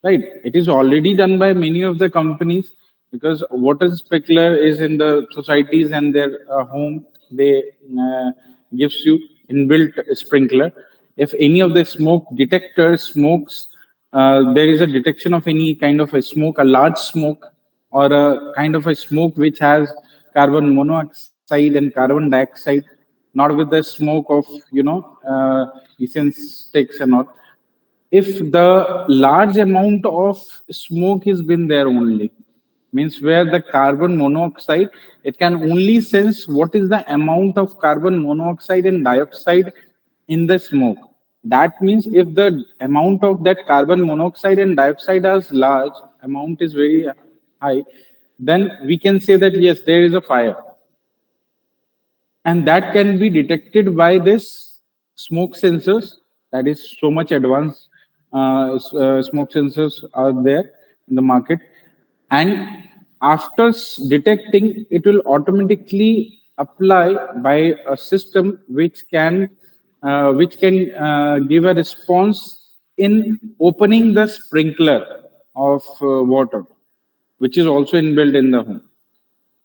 right? It is already done by many of the companies, because water sprinkler is in the societies and their home. They gives you inbuilt sprinkler. If any of the smoke detectors smokes, there is a detection of any kind of a smoke, a large smoke, or a kind of a smoke which has carbon monoxide and carbon dioxide, not with the smoke of, incense sticks and all. If the large amount of smoke has been there only, means where the carbon monoxide, it can only sense what is the amount of carbon monoxide and dioxide in the smoke. That means if the amount of that carbon monoxide and dioxide is large, amount is very high, then we can say that yes, there is a fire. And that can be detected by this smoke sensors. That is so much advanced smoke sensors are there in the market. And after detecting, it will automatically apply by a system which can give a response in opening the sprinkler of water, which is also inbuilt in the home.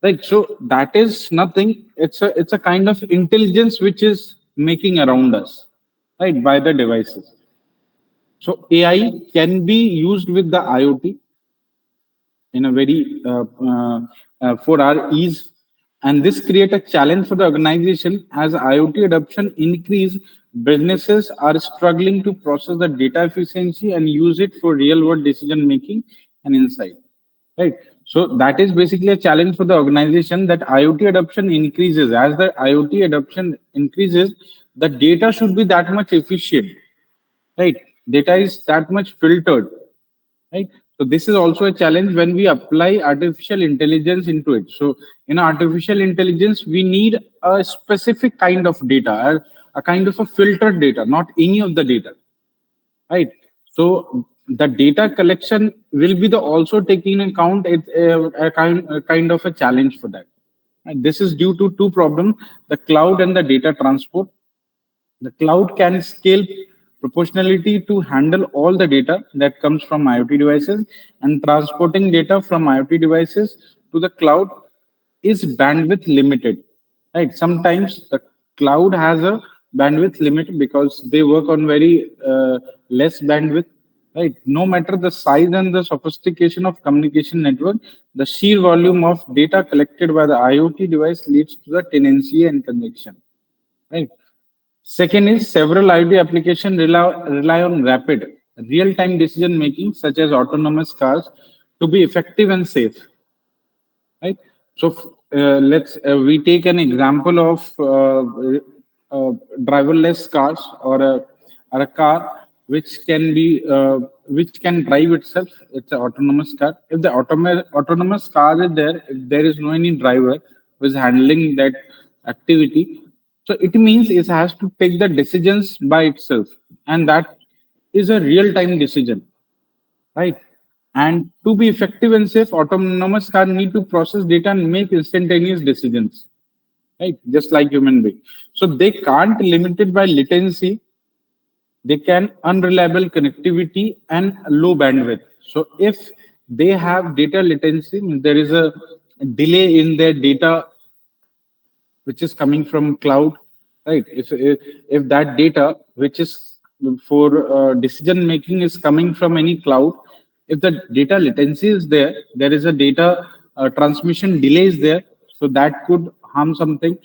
Right. So that is nothing. It's a kind of intelligence which is making around us, right, by the devices. So AI can be used with the IoT in a very for our ease, and this create a challenge for the organization as IoT adoption increase. Businesses are struggling to process the data efficiency and use it for real world decision making and insight, right? So that is basically a challenge for the organization, that IoT adoption increases. As the IoT adoption increases, the data should be that much efficient, right? Data is that much filtered, right? So this is also a challenge when we apply artificial intelligence into it. So in artificial intelligence, we need a specific kind of data, a kind of a filtered data, not any of the data, right? So the data collection will be the also taking into account a kind of a challenge for that. And this is due to two problems: the cloud and the data transport. The cloud can scale proportionality to handle all the data that comes from IoT devices, and transporting data from IoT devices to the cloud is bandwidth limited. Right? Sometimes the cloud has a bandwidth limit because they work on very less bandwidth. Right? No matter the size and the sophistication of communication network, the sheer volume of data collected by the IoT device leads to the tenancy and congestion. Right? Second is several IoT applications rely on rapid, real-time decision making, such as autonomous cars, to be effective and safe. Right. So let's we take an example of driverless cars, or a car which can drive itself. It's an autonomous car. If the autonomous car is there, if there is no any driver who is handling that activity, so it means it has to take the decisions by itself, and that is a real-time decision, right? And to be effective and safe, autonomous car need to process data and make instantaneous decisions, right? Just like human being. So they can't limit it by latency. They can unreliable connectivity and low bandwidth. So if they have data latency, there is a delay in their data which is coming from cloud, right? If that data which is for decision making is coming from any cloud, if the data latency is there, there is a data transmission delay is there, so that could harm something.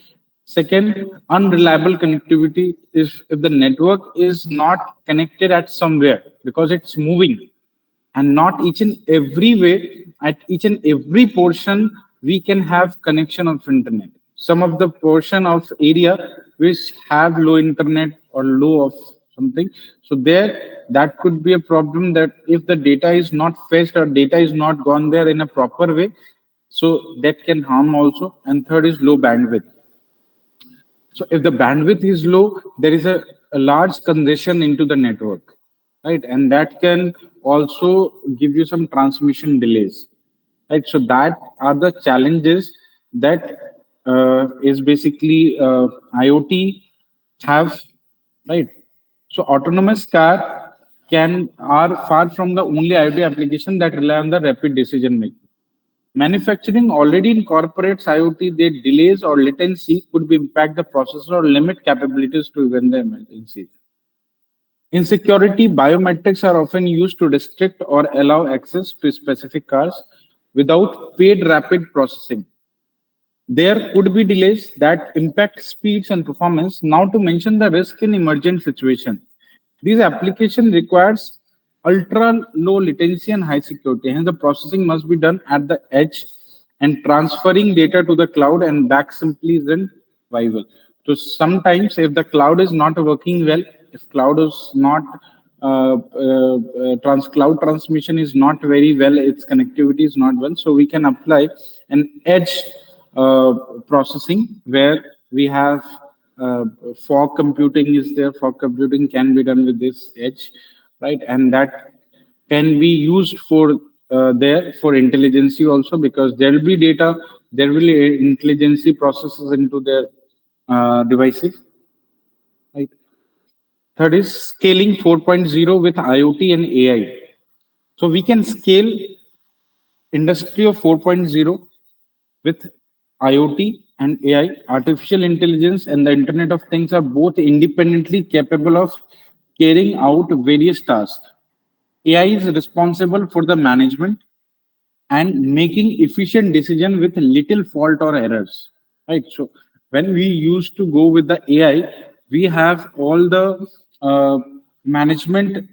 Second, unreliable connectivity is if the network is not connected at somewhere because it's moving, and not each and every way, at each and every portion we can have connection of internet. Some of the portion of area which have low internet or low of something, so there that could be a problem, that if the data is not fetched or data is not gone there in a proper way, so that can harm also. And third is low bandwidth. So if the bandwidth is low, there is a large congestion into the network. right? And that can also give you some transmission delays, right? So that are the challenges that is basically IoT have, right? So autonomous car can are far from the only IoT application that rely on the rapid decision making. Manufacturing already incorporates IoT. Their delays or latency could be impact the processor or limit capabilities to event the emergency. In security, biometrics are often used to restrict or allow access to specific cars without paid rapid processing. There could be delays that impact speeds and performance. Now, to mention the risk in emergent situation, these application requires ultra low latency and high security. Hence, the processing must be done at the edge, and transferring data to the cloud and back simply isn't viable. So sometimes, if the cloud is not working well, if cloud is not cloud transmission is not very well, its connectivity is not well, so we can apply an edge uh, processing where we have uh, fog computing is there. Fog computing can be done with this edge, right? And that can be used for there for intelligence also, because there will be data, there will be intelligence processes into their devices, right? Third is scaling 4.0 with IoT and AI. So we can scale industry of 4.0 with IoT and AI. Artificial intelligence and the Internet of Things are both independently capable of carrying out various tasks. AI is responsible for the management and making efficient decision with little fault or errors. Right. So when we used to go with the AI, we have all the management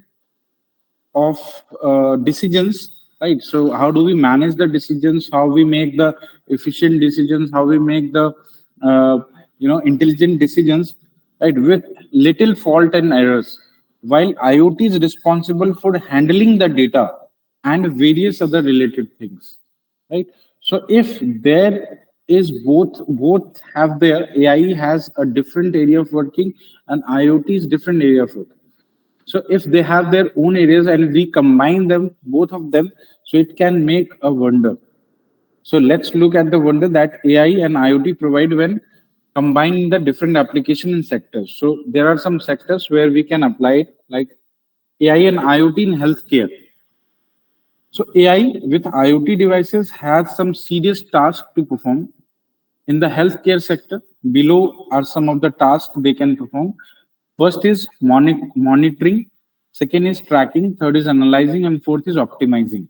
of decisions, right? So how do we manage the decisions? How we make the efficient decisions? How we make the intelligent decisions, right? With little fault and errors. While IoT is responsible for handling the data and various other related things, right? So if there is both have their AI has a different area of working and IoT is different area of work. So if they have their own areas and we combine them, both of them, so it can make a wonder. So let's look at the wonder that AI and IoT provide when combining the different application and sectors. So there are some sectors where we can apply it, like AI and IoT in healthcare. So AI with IoT devices has some serious tasks to perform. In the healthcare sector, below are some of the tasks they can perform. First is monitoring, second is tracking, third is analyzing, and fourth is optimizing.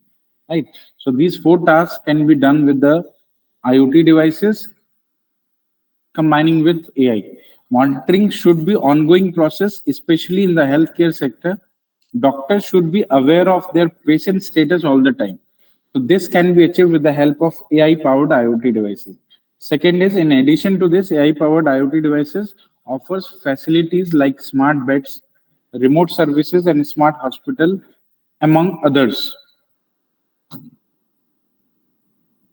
Right. So these four tasks can be done with the IoT devices combining with AI. Monitoring should be ongoing process, especially in the healthcare sector. Doctors should be aware of their patient status all the time. So this can be achieved with the help of AI-powered IoT devices. Second is, in addition to this, AI-powered IoT devices offers facilities like smart beds, remote services, and smart hospital, among others.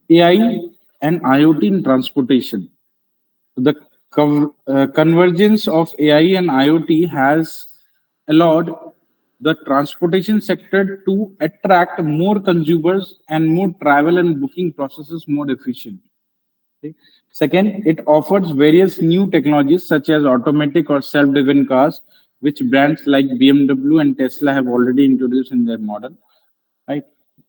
AI and IoT in transportation. The convergence of AI and IoT has allowed the transportation sector to attract more consumers and more travel and booking processes more efficient. Okay. Second, it offers various new technologies such as automatic or self-driven cars, which brands like BMW and Tesla have already introduced in their model, right?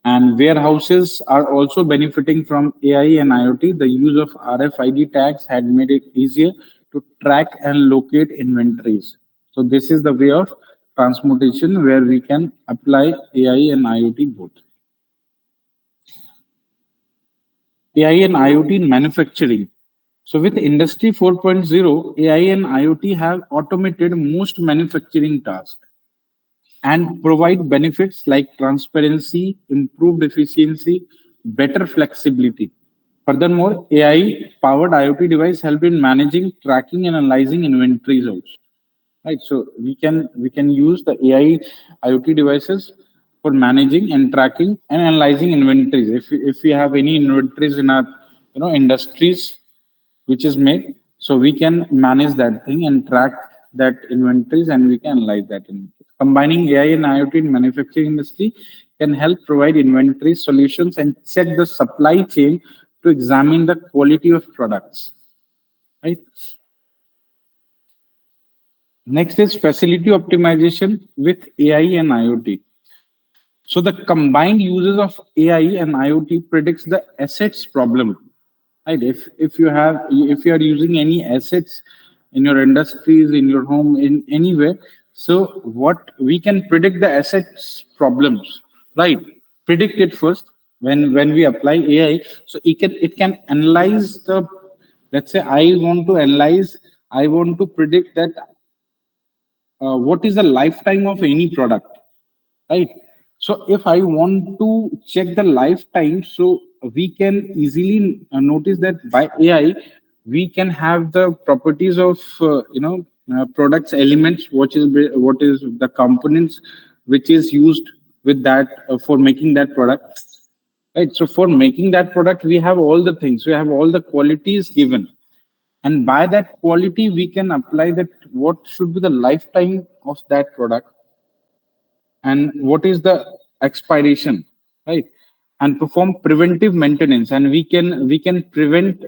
And warehouses are also benefiting from AI and IoT. The use of RFID tags had made it easier to track and locate inventories. So this is the way of transportation where we can apply AI and IoT both. AI and IoT in manufacturing. So with Industry 4.0, AI and IoT have automated most manufacturing tasks and provide benefits like transparency, improved efficiency, better flexibility. Furthermore, AI-powered IoT device help in managing, tracking, and analyzing inventories also. Right. So we can use the AI IoT devices for managing and tracking and analyzing inventories. If we have any inventories in our industries which is made, so we can manage that thing and track that inventories and we can analyze that inventory. Combining AI and IoT in manufacturing industry can help provide inventory solutions and check the supply chain to examine the quality of products. Right. Next is facility optimization with AI and IoT. So the combined uses of AI and IoT predicts the assets problem. Right. If you are using any assets in your industries, in your home, in anywhere, so what we can predict the assets problems, right? Predict it first when we apply AI. So it can analyze the, let's say I want to predict that what is the lifetime of any product, right? So if I want to check the lifetime, so we can easily notice that by AI we can have the properties of products elements, what is the components which is used with that for making that product, right? So for making that product we have all the things, we have all the qualities given, and by that quality we can apply that what should be the lifetime of that product and what is the expiration, right? And perform preventive maintenance, and we can prevent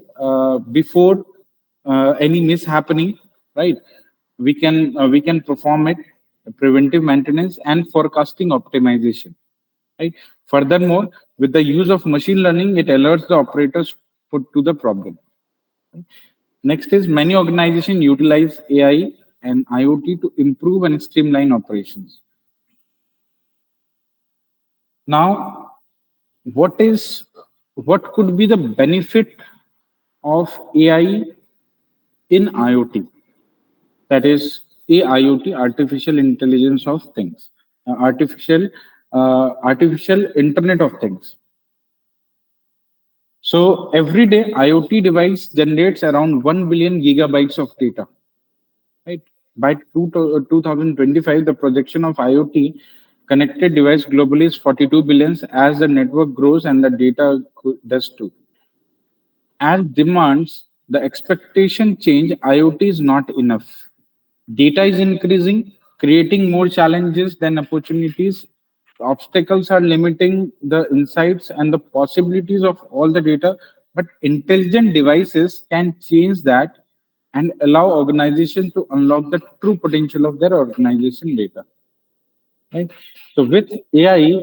before any mishappening, right? We can perform it, preventive maintenance and forecasting optimization, right? Furthermore, with the use of machine learning, it alerts the operators to the problem. Next is many organizations utilize AI and IoT to improve and streamline operations. Now, what could be the benefit of AI in IoT? That is AIoT, artificial intelligence of things, artificial Internet of Things. So every day, IoT device generates around 1 billion gigabytes of data. Right. By 2025, the projection of IoT connected device globally is 42 billions. As the network grows and the data does too. As demands, the expectation change, IoT is not enough. Data is increasing, creating more challenges than opportunities. Obstacles are limiting the insights and the possibilities of all the data, but intelligent devices can change that and allow organizations to unlock the true potential of their organization data. Right? So with AI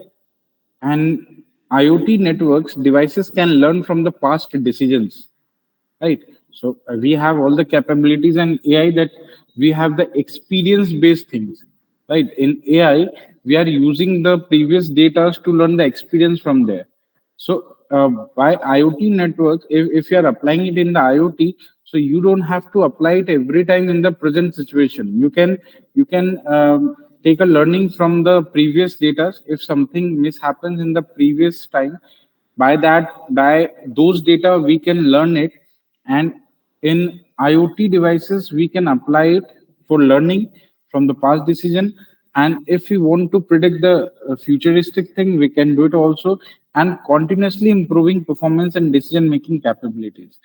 and IoT networks, devices can learn from the past decisions, right? So we have all the capabilities and AI that we have the experience based things, right? In AI we are using the previous data to learn the experience from there. So by IoT networks, if you are applying it in the IoT, so you don't have to apply it every time in the present situation. You can take a learning from the previous data. If something mishappens in the previous time, by those data we can learn it, and in IoT devices we can apply it for learning from the past decision. And if we want to predict the futuristic thing, we can do it also, and continuously improving performance and decision making capabilities.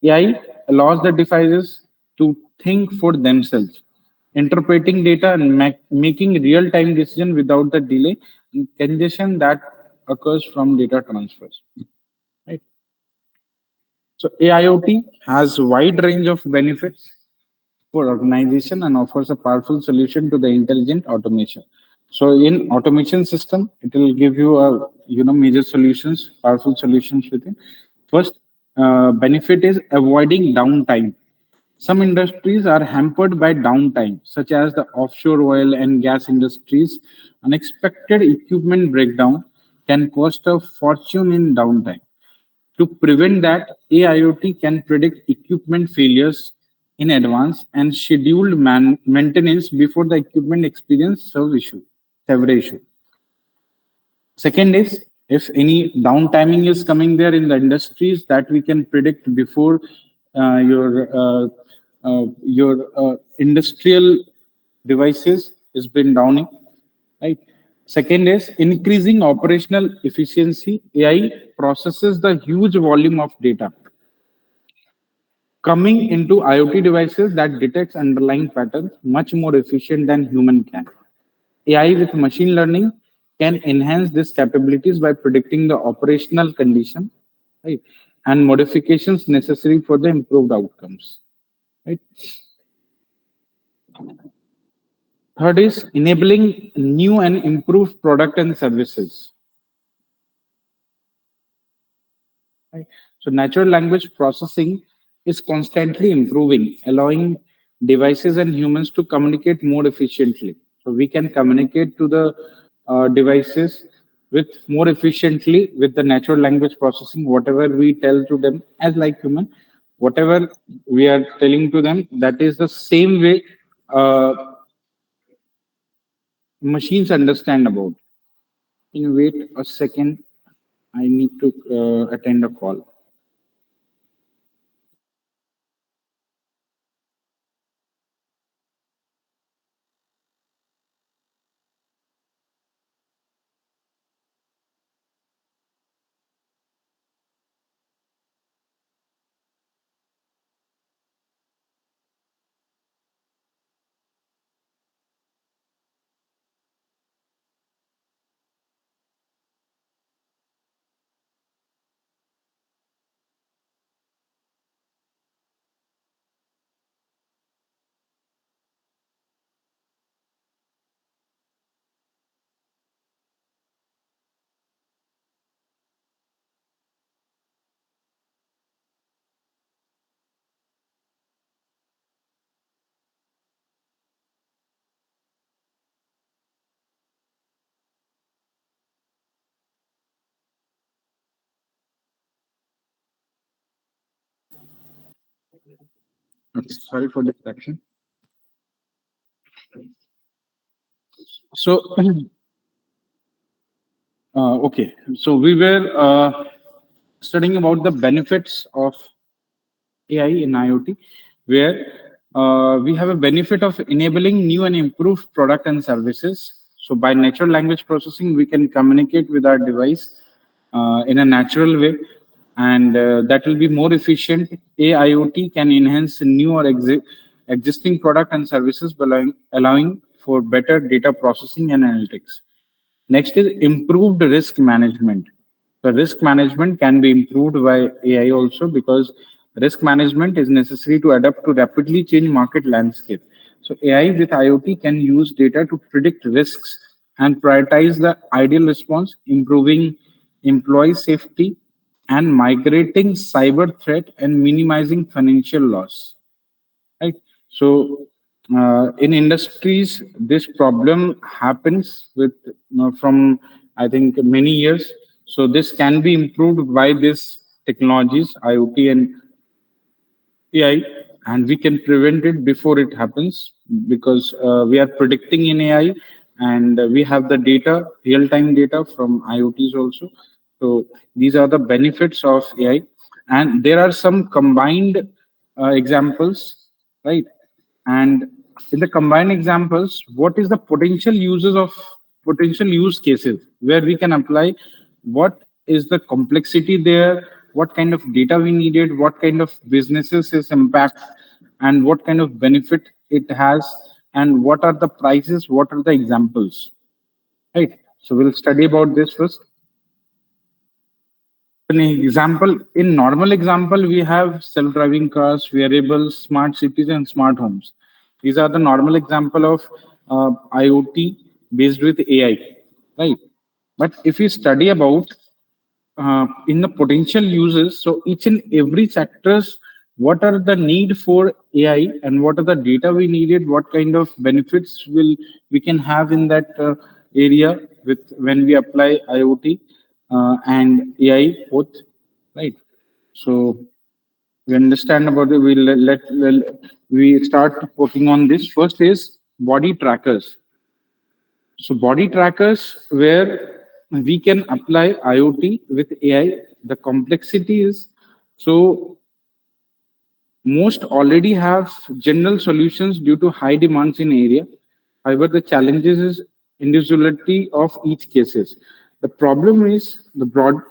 AI allows the devices to think for themselves, interpreting data and making real time decision without the delay and congestion that occurs from data transfers. Right. So AIoT has a wide range of benefits for organization and offers a powerful solution to the intelligent automation. So in automation system, it will give you a major solutions, powerful solutions within. First benefit is avoiding downtime. Some industries are hampered by downtime, such as the offshore oil and gas industries. Unexpected equipment breakdown can cost a fortune in downtime. To prevent that, AIoT can predict equipment failures in advance and schedule maintenance before the equipment experience severe issue. Second is, if any downtiming is coming there in the industries, that we can predict before your industrial devices is been downing, right? Second is increasing operational efficiency. AI processes the huge volume of data coming into IoT devices that detects underlying patterns much more efficient than human can. AI with machine learning can enhance these capabilities by predicting the operational condition, right, and modifications necessary for the improved outcomes. Right. Third is enabling new and improved product and services. Right. So natural language processing is constantly improving, allowing devices and humans to communicate more efficiently. So we can communicate to the devices with more efficiently with the natural language processing. Whatever we tell to them as like human, whatever we are telling to them, that is the same way machines understand about. Can you wait a second? I need to attend a call. Okay, sorry for distraction. So, okay, so we were studying about the benefits of AI in IoT, where we have a benefit of enabling new and improved product and services. So, by natural language processing, we can communicate with our device in a natural way, and that will be more efficient. AIoT can enhance new or existing product and services, by allowing for better data processing and analytics. Next is improved risk management. The risk management can be improved by AI also, because risk management is necessary to adapt to rapidly change market landscape. So AI with IoT can use data to predict risks and prioritize the ideal response, improving employee safety and migrating cyber threat and minimizing financial loss. Right. So in industries, this problem happens with from I think many years. So this can be improved by these technologies, IoT and AI, and we can prevent it before it happens, because we are predicting in AI, and we have the data, real-time data from IoTs also. So these are the benefits of AI, and there are some combined examples, right? And in the combined examples, what is the potential use cases where we can apply? What is the complexity there? What kind of data we needed? What kind of businesses is impact? And what kind of benefit it has? And what are the prices? What are the examples? Right. So we'll study about this first. An example, in normal example, we have self-driving cars, wearables, smart cities, and smart homes. These are the normal example of IoT based with AI, right? But if we study about in the potential uses, so each and every sectors, what are the need for AI and what are the data we needed, what kind of benefits will we can have in that area with when we apply IoT and AI both, right? So we understand about it. We start working on this. First is body trackers. So body trackers where we can apply IoT with AI. The complexity is, so most already have general solutions due to high demands in area. However, the challenges is individuality of each cases. The problem is the broad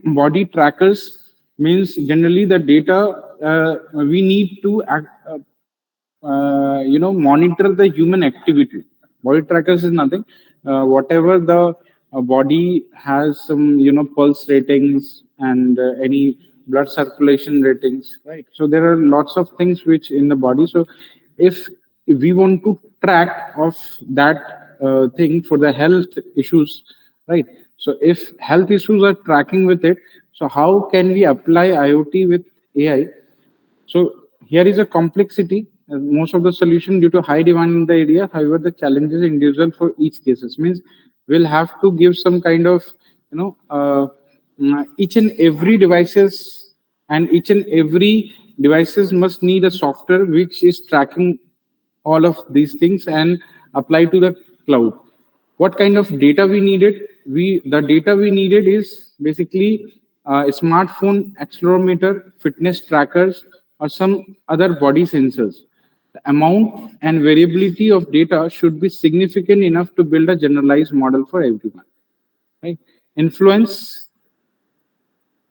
body trackers means generally the data we need to monitor the human activity, Body trackers is nothing. Whatever the body has, some pulse ratings and any blood circulation ratings, right? So there are lots of things which in the body. So if we want to track of that thing for the health issues, right? So if health issues are tracking with it, so how can we apply IoT with AI? So here is a complexity. Most of the solution due to high demand in the area. However, the challenges individual for each cases means we'll have to give some kind of each and every devices, and each and every devices must need a software which is tracking all of these things and apply to the cloud. What kind of data we needed? The data we needed is basically a smartphone accelerometer, fitness trackers, or some other body sensors. The amount and variability of data should be significant enough to build a generalized model for everyone. Right? Influence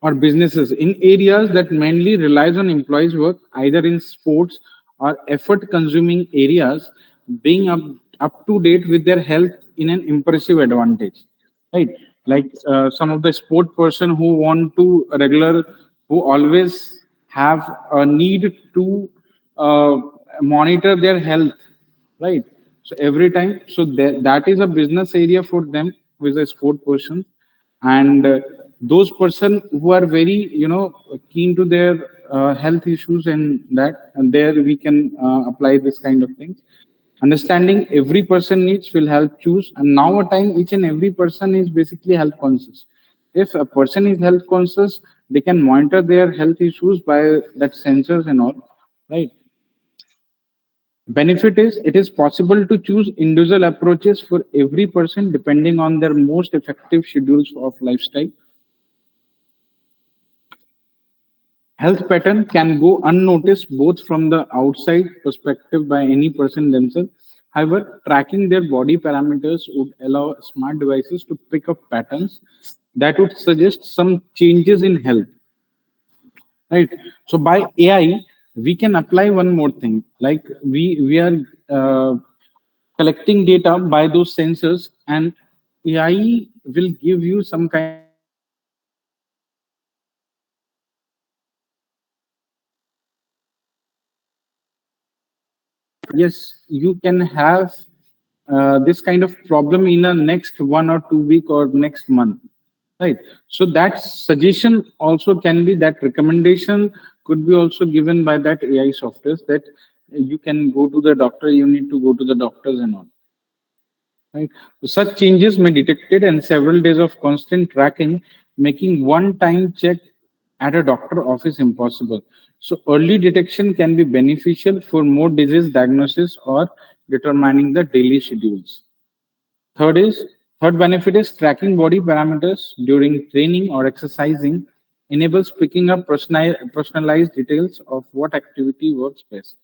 or businesses in areas that mainly relies on employees work either in sports or effort consuming areas, being up to date with their health in an impressive advantage, right? Like some of the sport person who want to regular, who always have a need to uh, monitor their health, right? So every time, so that is a business area for them who is a sport person. And those person who are very keen to their health issues, and there we can apply this kind of things. Understanding every person needs will help choose, and now a time each and every person is basically health conscious. If a person is health conscious, they can monitor their health issues by that sensors and all, right? Benefit is it is possible to choose individual approaches for every person depending on their most effective schedules of lifestyle. Health pattern can go unnoticed both from the outside perspective by any person themselves. However, tracking their body parameters would allow smart devices to pick up patterns that would suggest some changes in health. Right. So by AI, we can apply one more thing. Like we are collecting data by those sensors, and AI will give you some kind of yes, you can have this kind of problem in the next 1 or 2 week or next month, right? So that suggestion also can be, that recommendation could be also given by that AI software, that you can go to the doctor, you need to go to the doctors and all. Right. So such changes may be detected in several days of constant tracking, making one-time check at a doctor office impossible. So early detection can be beneficial for more disease diagnosis or determining the daily schedules. Third is Third benefit is tracking body parameters during training or exercising enables picking up personalized details of what activity works best.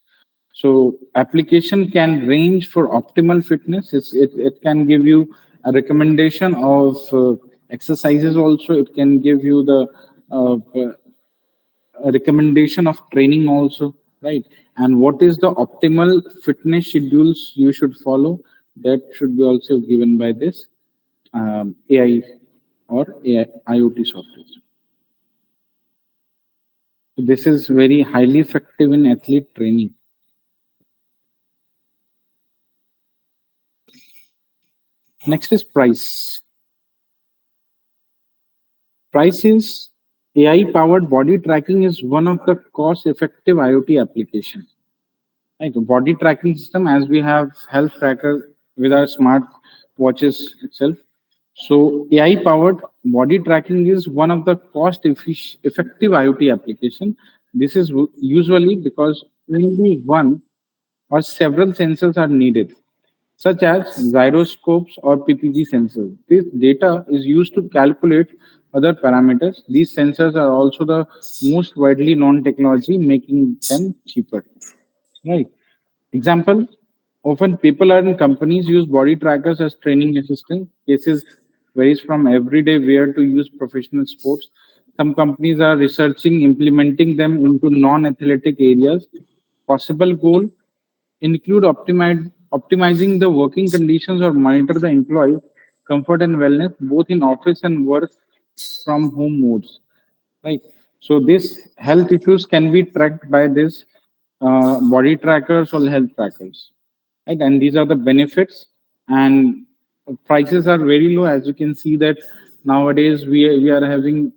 So application can range for optimal fitness. It can give you a recommendation of exercises also. It can give you the a recommendation of training also, right? And what is the optimal fitness schedules you should follow? That should be also given by this AI or AI, IoT software. So this is very highly effective in athlete training. Next is price. Price is AI-powered body tracking is one of the cost-effective IoT applications. Right, the body tracking system, as we have health tracker with our smart watches itself. So AI-powered body tracking is one of the cost-effective IoT application. This is usually because only one or several sensors are needed, such as gyroscopes or PPG sensors. This data is used to calculate other parameters. These sensors are also the most widely known technology, making them cheaper. Right. Example, often people and companies use body trackers as training assistants. Cases varies from everyday wear to use professional sports. Some companies are researching implementing them into non-athletic areas. Possible goal include optimizing the working conditions or monitor the employees' comfort and wellness both in office and work from home modes. Right. So this health issues can be tracked by this body trackers or health trackers. Right. And these are the benefits, and prices are very low. As you can see that nowadays we are having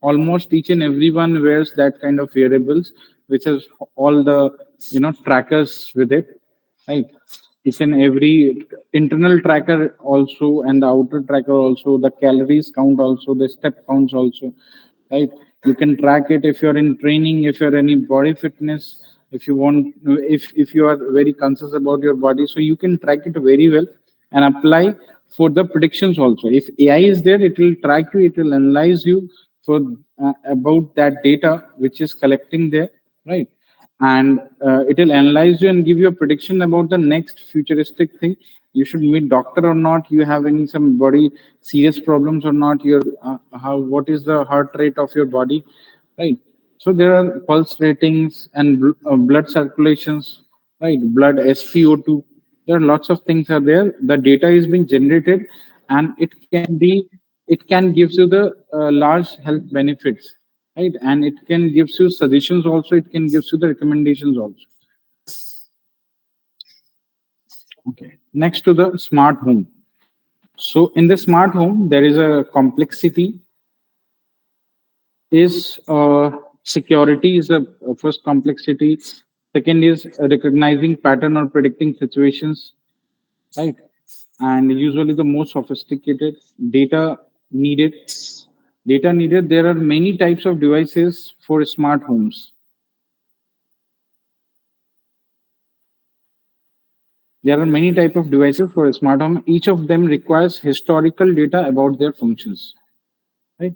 almost each and everyone wears that kind of wearables, which has all the trackers with it. Right. Each and every internal tracker also, and the outer tracker also, the calories count also, the step counts also, right? You can track it if you're in training, if you're any body fitness, if you want, if you are very conscious about your body, so you can track it very well and apply for the predictions also. If AI is there, it will track you, it will analyze you for about that data which is collecting there, right? And it will analyze you and give you a prediction about the next futuristic thing. You should meet doctor or not, you have any some body serious problems or not, your how, what is the heart rate of your body, right? So there are pulse ratings and blood circulations, right? Blood SpO2, there are lots of things are there, the data is being generated, and it can gives you the large health benefits, right? And it can gives you suggestions also, it can gives you the recommendations also. Okay, next to the smart home. So in the smart home there is a complexity, is security is a first complexity, second is recognizing pattern or predicting situations, right? And usually the most sophisticated data needed. There are many types of devices for smart homes. There are many type of devices for a smart home. Each of them requires historical data about their functions. Right.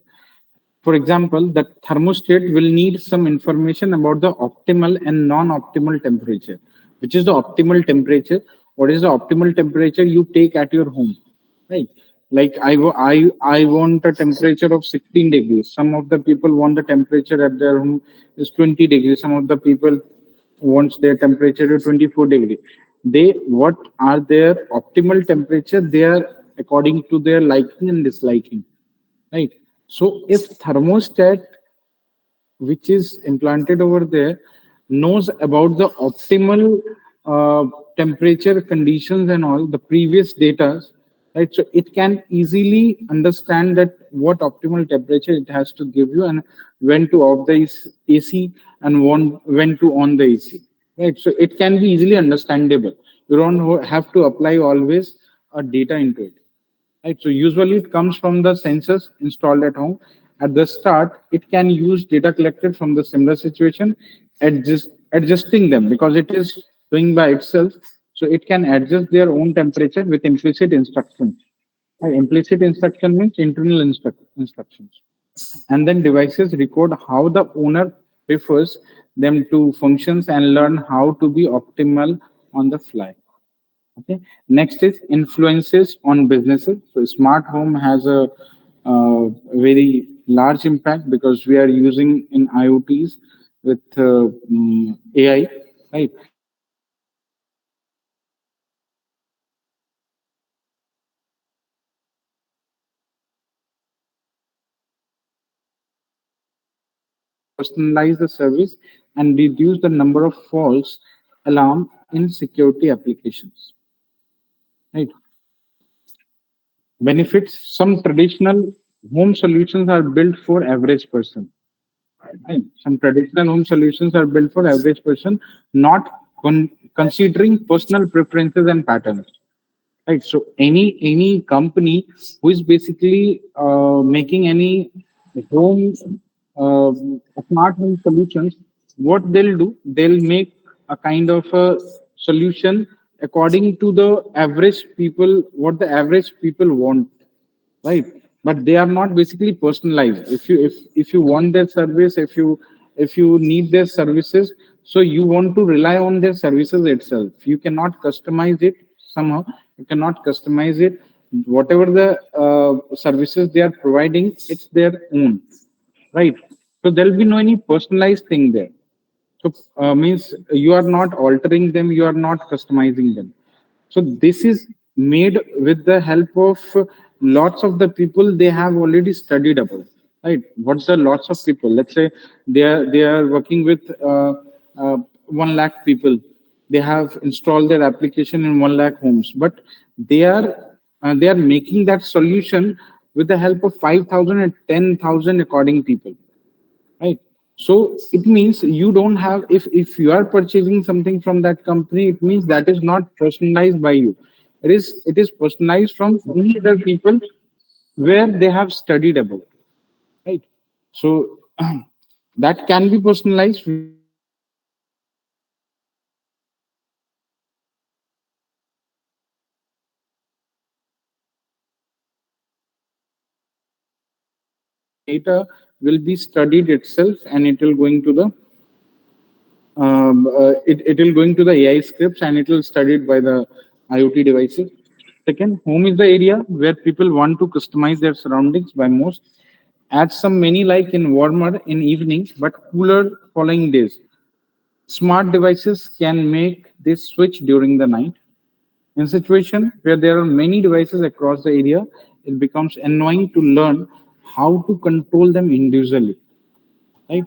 For example, the thermostat will need some information about the optimal and non-optimal temperature. Which is the optimal temperature? What is the optimal temperature you take at your home? Right. Like I want a temperature of 16 degrees. Some of the people want the temperature at their home is 20 degrees. Some of the people wants their temperature to 24 degrees. They what are their optimal temperature? They are according to their liking and disliking, right? So if thermostat which is implanted over there knows about the optimal temperature conditions and all the previous data, right? So it can easily understand that what optimal temperature it has to give you, and when to off the AC and when to on the AC, right? So it can be easily understandable. You don't have to apply always a data into it. Right. So usually it comes from the sensors installed at home. At the start, it can use data collected from the similar situation, adjusting them because it is doing by itself. So it can adjust their own temperature with implicit instructions. Implicit instruction means internal instructions. And then devices record how the owner prefers them to functions and learn how to be optimal on the fly. Okay. Next is influences on businesses. So smart home has a very large impact because we are using in IoTs with AI, right? So personalize the service and reduce the number of false alarm in security applications. Right. Benefits. Some traditional home solutions are built for average person. Right. Some traditional home solutions are built for average person, not considering personal preferences and patterns. Right. So any company who is basically making any home uh, smart home solutions, what they'll do, they'll make a kind of a solution according to the average people, what the average people want, right? But they are not basically personalized. If you want their service, if you need their services, so you want to rely on their services itself. You cannot customize it somehow. You cannot customize it. Whatever the services they are providing, it's their own, right? So there'll be no any personalized thing there. So means you are not altering them, you are not customizing them. So this is made with the help of lots of the people they have already studied about. Right? What's the lots of people? Let's say they are working with 1 lakh people. They have installed their application in 1 lakh homes, but they are making that solution with the help of 5,000 and 10,000 according people, right? So it means you don't have, if you are purchasing something from that company, it means that is not personalized by you. It is personalized from only the people where they have studied about, right? So that can be personalized where data will be studied itself, and it will going to the it will going to the AI scripts, and it will studied by the IoT devices. Second, home is the area where people want to customize their surroundings by most. Add some many like in warmer in evenings, but cooler following days. Smart devices can make this switch during the night. In situation where there are many devices across the area, it becomes annoying to learn how to control them individually, right?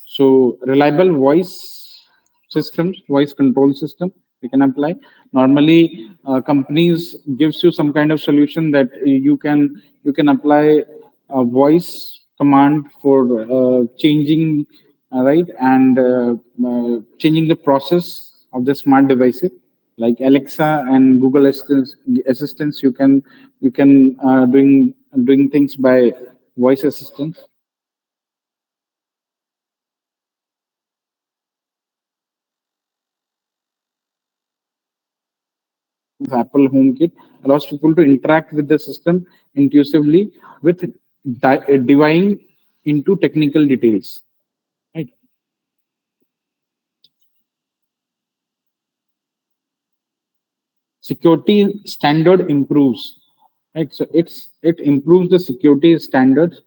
So reliable voice control system we can apply. Normally, companies gives you some kind of solution that you can apply a voice command for changing, right, and changing the process of the smart devices like Alexa and Google assistants. You can doing things by voice assistants. Apple HomeKit allows people to interact with the system intuitively with diving into technical details. Right. Security standard improves. Right. So it improves the security standards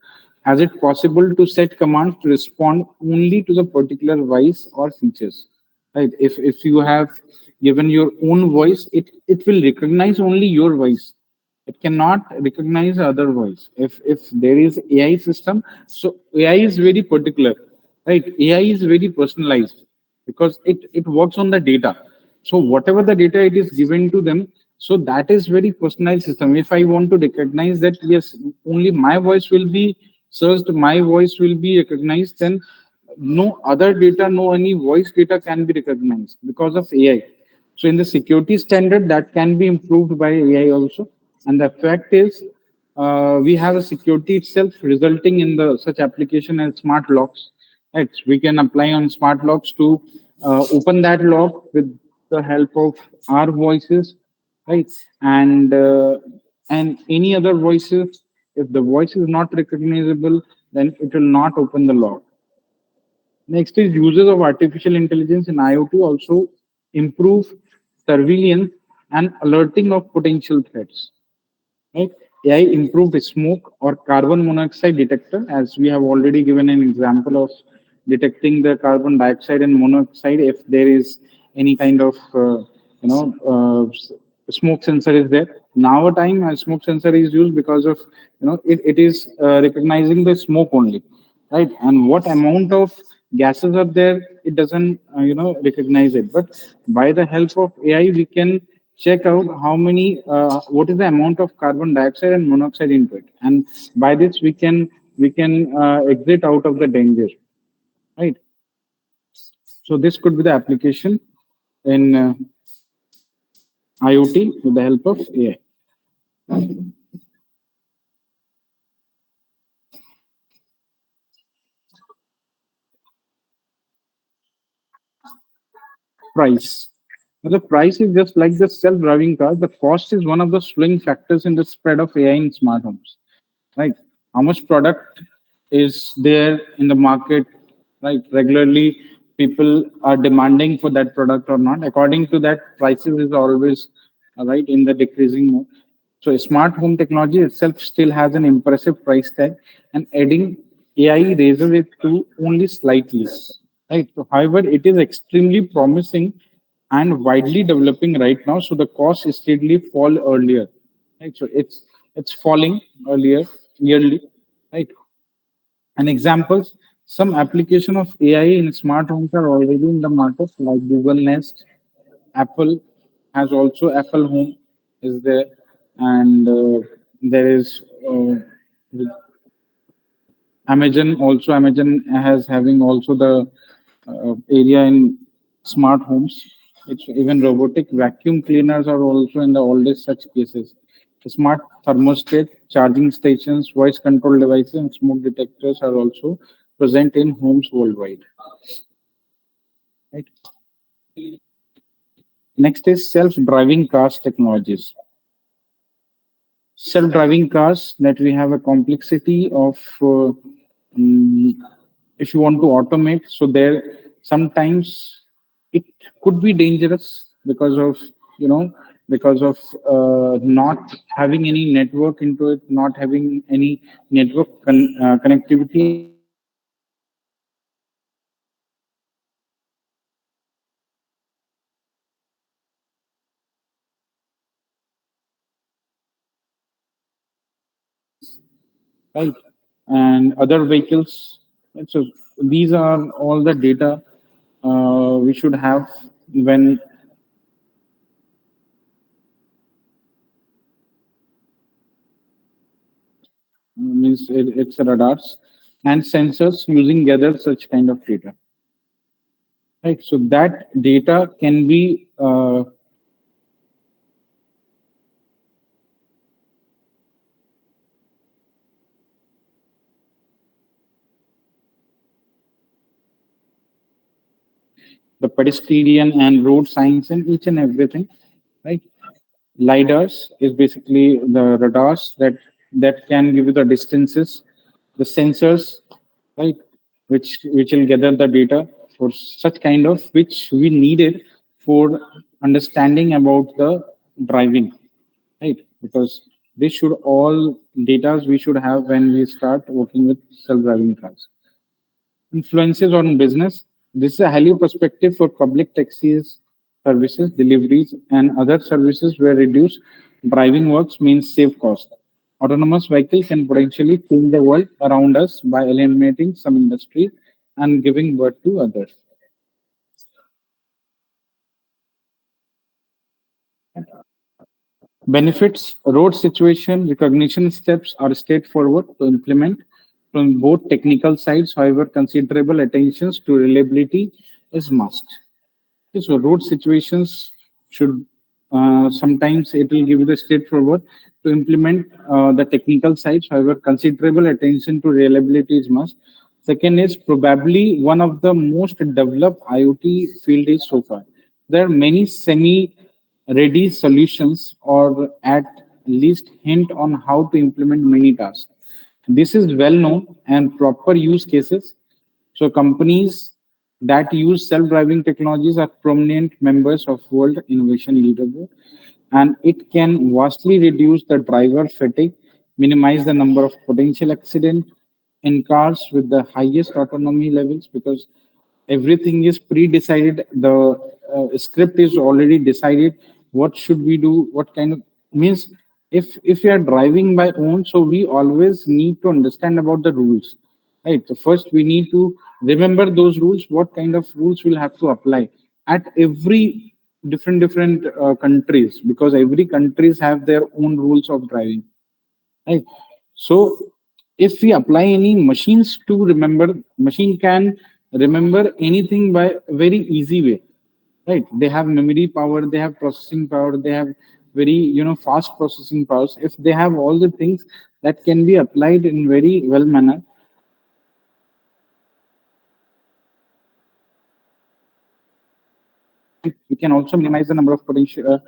as it possible to set commands to respond only to the particular voice or features. Right. If you have given your own voice, it will recognize only your voice. It cannot recognize other voice. If there is AI system, so AI is very particular, right? AI is very personalized because it works on the data. So whatever the data it is given to them, so that is very personalized system. If I want to recognize that yes, only my voice will be searched, my voice will be recognized, then no other data, no any voice data can be recognized because of AI. So in the security standard, that can be improved by AI also. And the fact is, we have a security itself resulting in the such application as smart locks. Right? We can apply on smart locks to open that lock with the help of our voices, right? And any other voices. If the voice is not recognizable, then it will not open the lock. Next is uses of artificial intelligence in IoT also improve surveillance and alerting of potential threats. Right? AI improved smoke or carbon monoxide detector, as we have already given an example of detecting the carbon dioxide and monoxide if there is any kind of smoke sensor is there. Now a time a smoke sensor is used because of it is recognizing the smoke only, right? And what amount of gases are there, it doesn't recognize it. But by the help of AI, we can check out how many what is the amount of carbon dioxide and monoxide into it, and by this we can exit out of the danger, right? So this could be the application in IoT with the help of AI. Price. Now, the price is just like the self-driving car. The cost is one of the swing factors in the spread of AI in smart homes, right? How much product is there in the market, right? Regularly, people are demanding for that product or not. According to that, prices is always right in the decreasing mode. So, smart home technology itself still has an impressive price tag, and adding AI raises it to only slightly, right? So, however, it is extremely promising and widely developing right now. So the cost steadily fall earlier, right? So it's falling earlier yearly, right? And examples, some application of AI in smart homes are already in the market, like Google Nest, Apple has also Apple Home is there, and there is Amazon also. Amazon has having also the area in smart homes. It's even robotic vacuum cleaners are also in the oldest such cases. Smart thermostat, charging stations, voice control devices, and smoke detectors are also present in homes worldwide. Right. Next is self-driving cars technologies. Self-driving cars that we have a complexity of mm, if you want to automate, so there sometimes it could be dangerous because of you know because of not having any network into it, not having any network connectivity, and sometimes it can be right, and other vehicles. And so these are all the data we should have when means it's radars and sensors using gather such kind of data. Right. So that data can be the pedestrian and road signs and each and everything. Right. LiDARs is basically the radars that can give you the distances, the sensors, right, which will gather the data for such kind of which we needed for understanding about the driving, right? Because this should all data we should have when we start working with self-driving cars. Influences on business. This is a highly perspective for public taxis, services, deliveries, and other services where reduced driving works means save cost. Autonomous vehicle can potentially change the world around us by eliminating some industries and giving birth to others. Benefits, road situation recognition steps are straightforward to implement from both technical sides. However, considerable attention to reliability is must. Okay, so road situations should sometimes it will give you the straightforward to implement the technical sides. However, considerable attention to reliability is must. Second is probably one of the most developed IoT field is so far. There are many semi-ready solutions or at least hint on how to implement many tasks. This is well known and proper use cases, so companies that use self-driving technologies are prominent members of World Innovation Leaderboard, and it can vastly reduce the driver fatigue, minimize the number of potential accidents in cars with the highest autonomy levels because everything is pre-decided. The script is already decided. What should we do? What kind of means if we are driving by own, so we always need to understand about the rules, right? So first we need to remember those rules. What kind of rules will have to apply at every different countries because every countries have their own rules of driving. Right. So if we apply any machines to remember, machine can remember anything by very easy way. Right. They have memory power, they have processing power, they have very fast processing powers. If they have all the things that can be applied in very well manner, we can also minimize the number of potential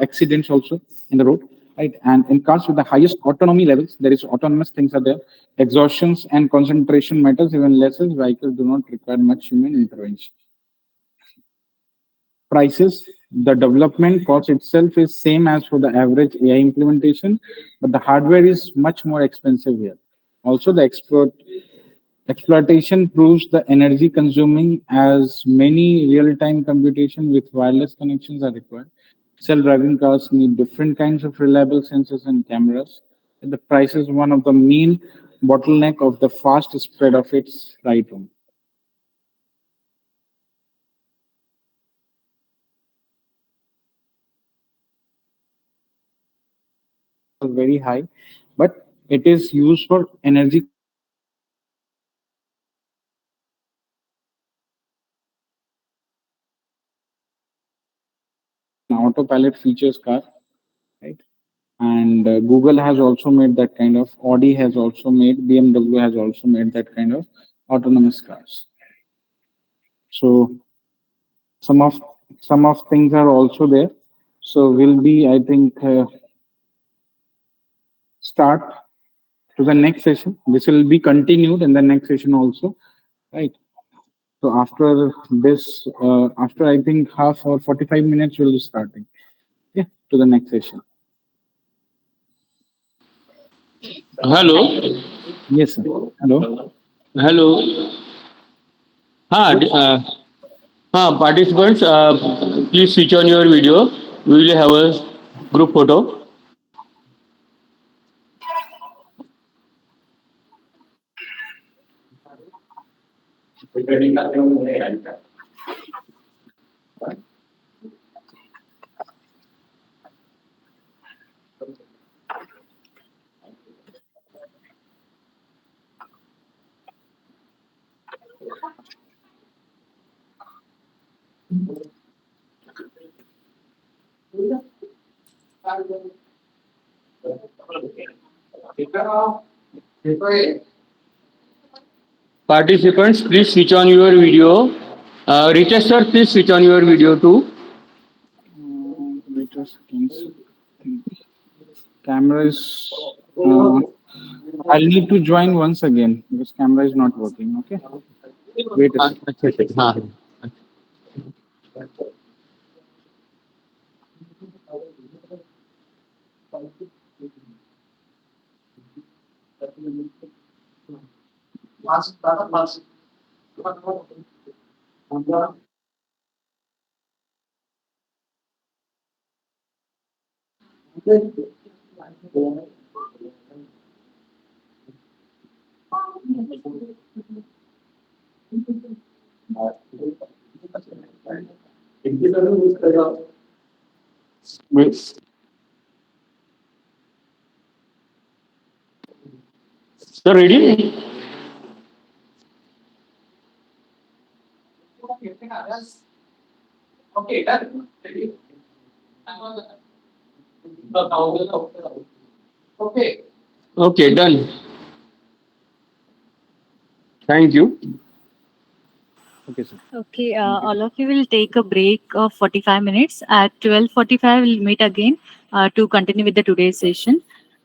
accidents also in the road, right? And in cars with the highest autonomy levels, there is autonomous things are there. Exhaustions and concentration matters even less as vehicles do not require much human intervention. Prices, the development cost itself is same as for the average AI implementation, but the hardware is much more expensive here. Also, the expert Exploitation proves the energy consuming as many real-time computation with wireless connections are required. Self-driving cars need different kinds of reliable sensors and cameras. The price is one of the main bottleneck of the fast spread of its right on. Very high, but it is used for energy consumption. An autopilot features car, right? And Google has also made that kind of. Audi has also made. BMW has also made that kind of autonomous cars. So some of some of things are also there. So we'll be, I think, start to the next session. This will be continued in the next session also, right? So after this, after I think half or 45 minutes, we'll be starting. Yeah, to the next session. Hello, Yes, sir. Hello. hello. Participants, please switch on your video. We will have a group photo. Participants, please switch on your video. Ritesh sir, please switch on your video too. Wait a second. Camera is. I'll need to join once again because camera is not working. Okay. Wait a second. अच्छा, अच्छा, हाँ. Wait. Sir, ready? Okay, done. Thank you. Okay, sir. Okay, Thank you. all of you will take a break of 45 minutes. At 12:45, we'll meet again to continue with the today's session.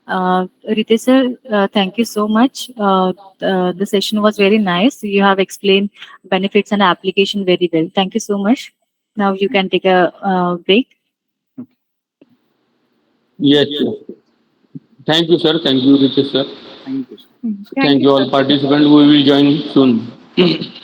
Ritesh sir, thank you so much. The session was very nice. You have explained benefits and application very well. Thank you so much. Now you can take a break. Okay. Yes, yes. Thank you, sir. Thank you, Ritesh sir. Thank you, sir. Thank Thank you. you all participants. We will join soon.